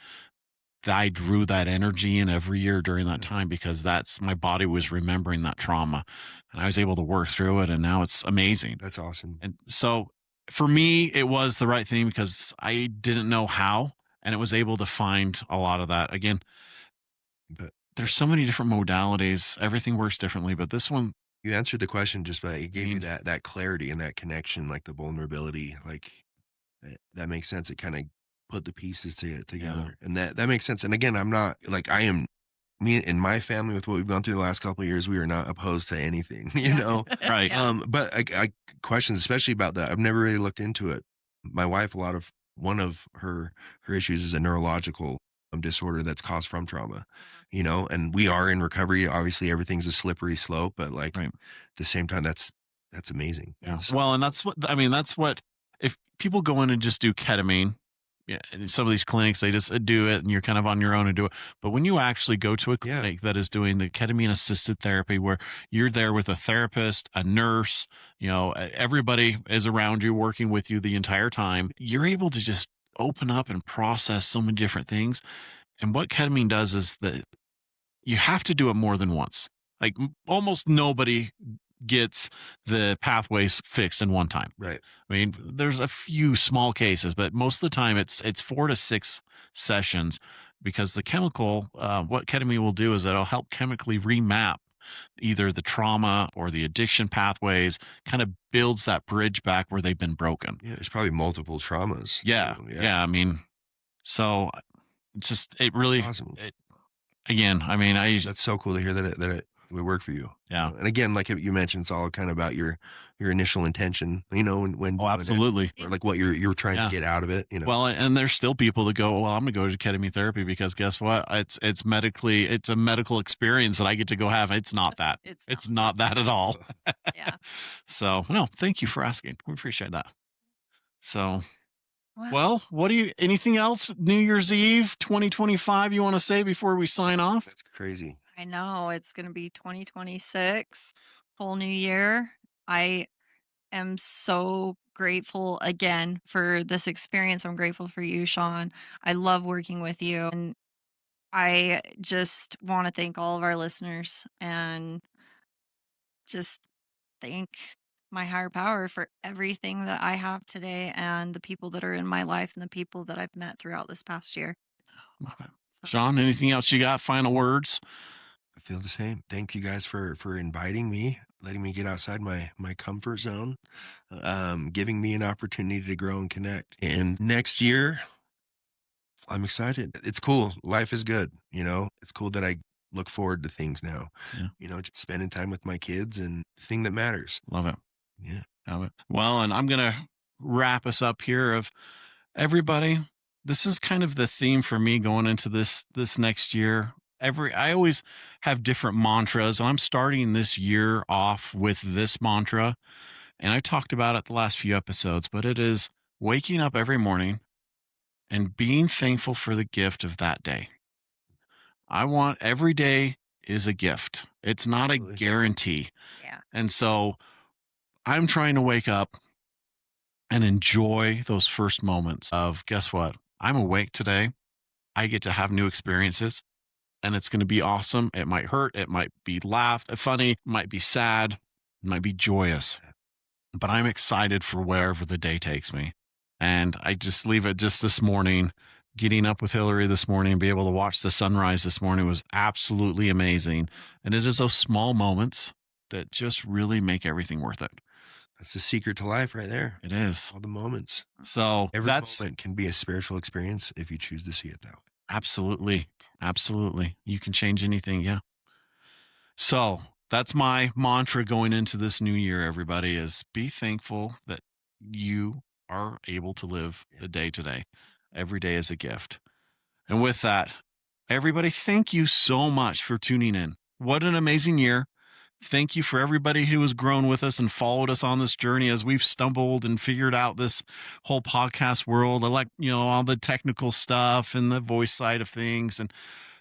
I drew that energy in every year during that time because that's my body was remembering that trauma. And I was able to work through it. And now it's amazing. That's awesome. And so for me, it was the right thing because I didn't know how. And it was able to find a lot of that. Again, But there's so many different modalities. Everything works differently. But this one, you answered the question just by it gave you Mm. that clarity and that connection, like the vulnerability, like that makes sense. It kind of put the pieces together, and that makes sense. And again, I'm not like I am. Me and my family, with what we've gone through the last couple of years, we are not opposed to anything, you know. Right. Yeah. But I questions, especially about that. I've never really looked into it. My wife, one of her issues is a neurological disorder that's caused from trauma, you know. And we are in recovery. Obviously, everything's a slippery slope, but like Right. at the same time, that's amazing. Yeah. It's- Well, and that's what, if people go in and just do ketamine, yeah, and some of these clinics, they just do it and you're kind of on your own and do it. But when you actually go to a Yeah. clinic that is doing the ketamine assisted therapy, where you're there with a therapist, a nurse, everybody is around you working with you the entire time, you're able to just open up and process so many different things. And what ketamine does is that you have to do it more than once. Like almost nobody gets the pathways fixed in one time. right. I mean, there's a few small cases, but most of the time it's 4 to 6 sessions because the chemical, what ketamine will do is it'll help chemically remap either the trauma or the addiction pathways, kind of builds that bridge back where they've been broken. Yeah, there's probably multiple traumas. Yeah. too. Yeah. I mean, so it's just, it really, Awesome. again, I mean, That's so cool to hear that it would work for you. yeah. And again, like you mentioned, it's all kind of about your initial intention, you know, when Oh, absolutely. or like what you're trying Yeah. to get out of it, you know. Well, and there's still people that go, well, I'm gonna go to ketamine therapy because guess what? It's a medical experience that I get to go have. It's not that. It's not that at all. Yeah. So no, thank you for asking. We appreciate that. So, well, anything else? New Year's Eve 2025 you want to say before we sign off? That's crazy. I know it's going to be 2026, whole new year. I am so grateful again for this experience. I'm grateful for you, Sean. I love working with you. And I just want to thank all of our listeners and just thank my higher power for everything that I have today and the people that are in my life and the people that I've met throughout this past year. Sean, anything else you got? Final words? I feel the same. Thank you guys for inviting me, letting me get outside my comfort zone, giving me an opportunity to grow and connect. And next year, I'm excited. It's cool. Life is good. You know, it's cool that I look forward to things now. Yeah. You know, just spending time with my kids and the thing that matters. Love it. Yeah. Love it. Well, and I'm gonna wrap us up here of everybody. This is kind of the theme for me going into this next year. I always have different mantras, and I'm starting this year off with this mantra. And I talked about it the last few episodes, but it is waking up every morning and being thankful for the gift of that day. I want every day is a gift. It's not a Absolutely. guarantee. Yeah. And so I'm trying to wake up and enjoy those first moments of guess what? I'm awake today. I get to have new experiences and it's going to be awesome. It might hurt. It might be funny, it might be sad, it might be joyous, but I'm excited for wherever the day takes me. And I just leave it just this morning, getting up with Hillary this morning and be able to watch the sunrise this morning was absolutely amazing. And it is those small moments that just really make everything worth it. That's the secret to life right there. It is. All the moments. So Every that's moment can be a spiritual experience if you choose to see it that way. absolutely, absolutely. You can change anything. Yeah. So that's my mantra going into this new year, everybody, is be thankful that you are able to live the day today. Every day is a gift. And with that, everybody, thank you so much for tuning in. What an amazing year. Thank you for everybody who has grown with us and followed us on this journey as we've stumbled and figured out this whole podcast world. I like, all the technical stuff and the voice side of things. And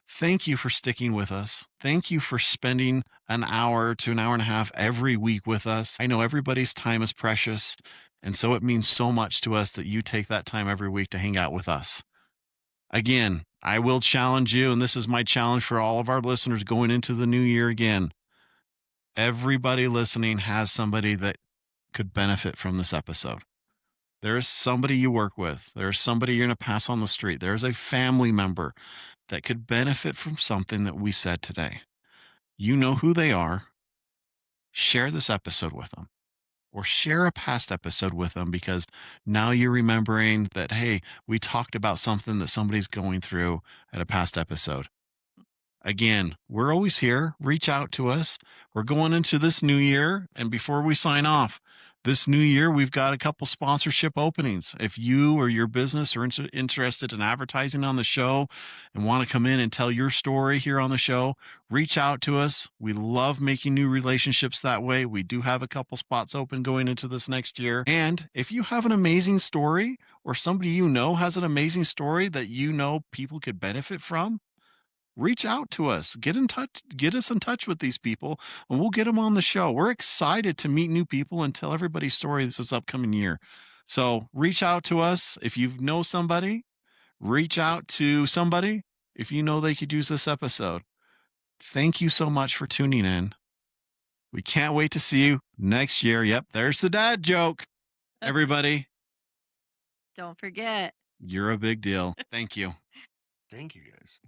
thank you for sticking with us. Thank you for spending an hour to an hour and a half every week with us. I know everybody's time is precious. And so it means so much to us that you take that time every week to hang out with us. Again, I will challenge you, and this is my challenge for all of our listeners going into the new year again. Everybody listening has somebody that could benefit from this episode. There is somebody you work with. There's somebody you're going to pass on the street. There's a family member that could benefit from something that we said today. You know who they are. Share this episode with them or share a past episode with them because now you're remembering that, hey, we talked about something that somebody's going through at a past episode. Again, we're always here. Reach out to us. We're going into this new year. And before we sign off, this new year, we've got a couple sponsorship openings. If you or your business are interested in advertising on the show and want to come in and tell your story here on the show, reach out to us. We love making new relationships that way. We do have a couple spots open going into this next year. And if you have an amazing story or somebody you know has an amazing story that you know people could benefit from, reach out to us, get us in touch with these people, and we'll get them on the show. We're excited to meet new people and tell everybody's story this upcoming year. So reach out to us. If you know somebody, reach out to somebody if you know they could use this episode. Thank you so much for tuning in. We can't wait to see you next year. Yep, there's the dad joke. Everybody, Don't forget. you're a big deal. Thank you. Thank you, guys.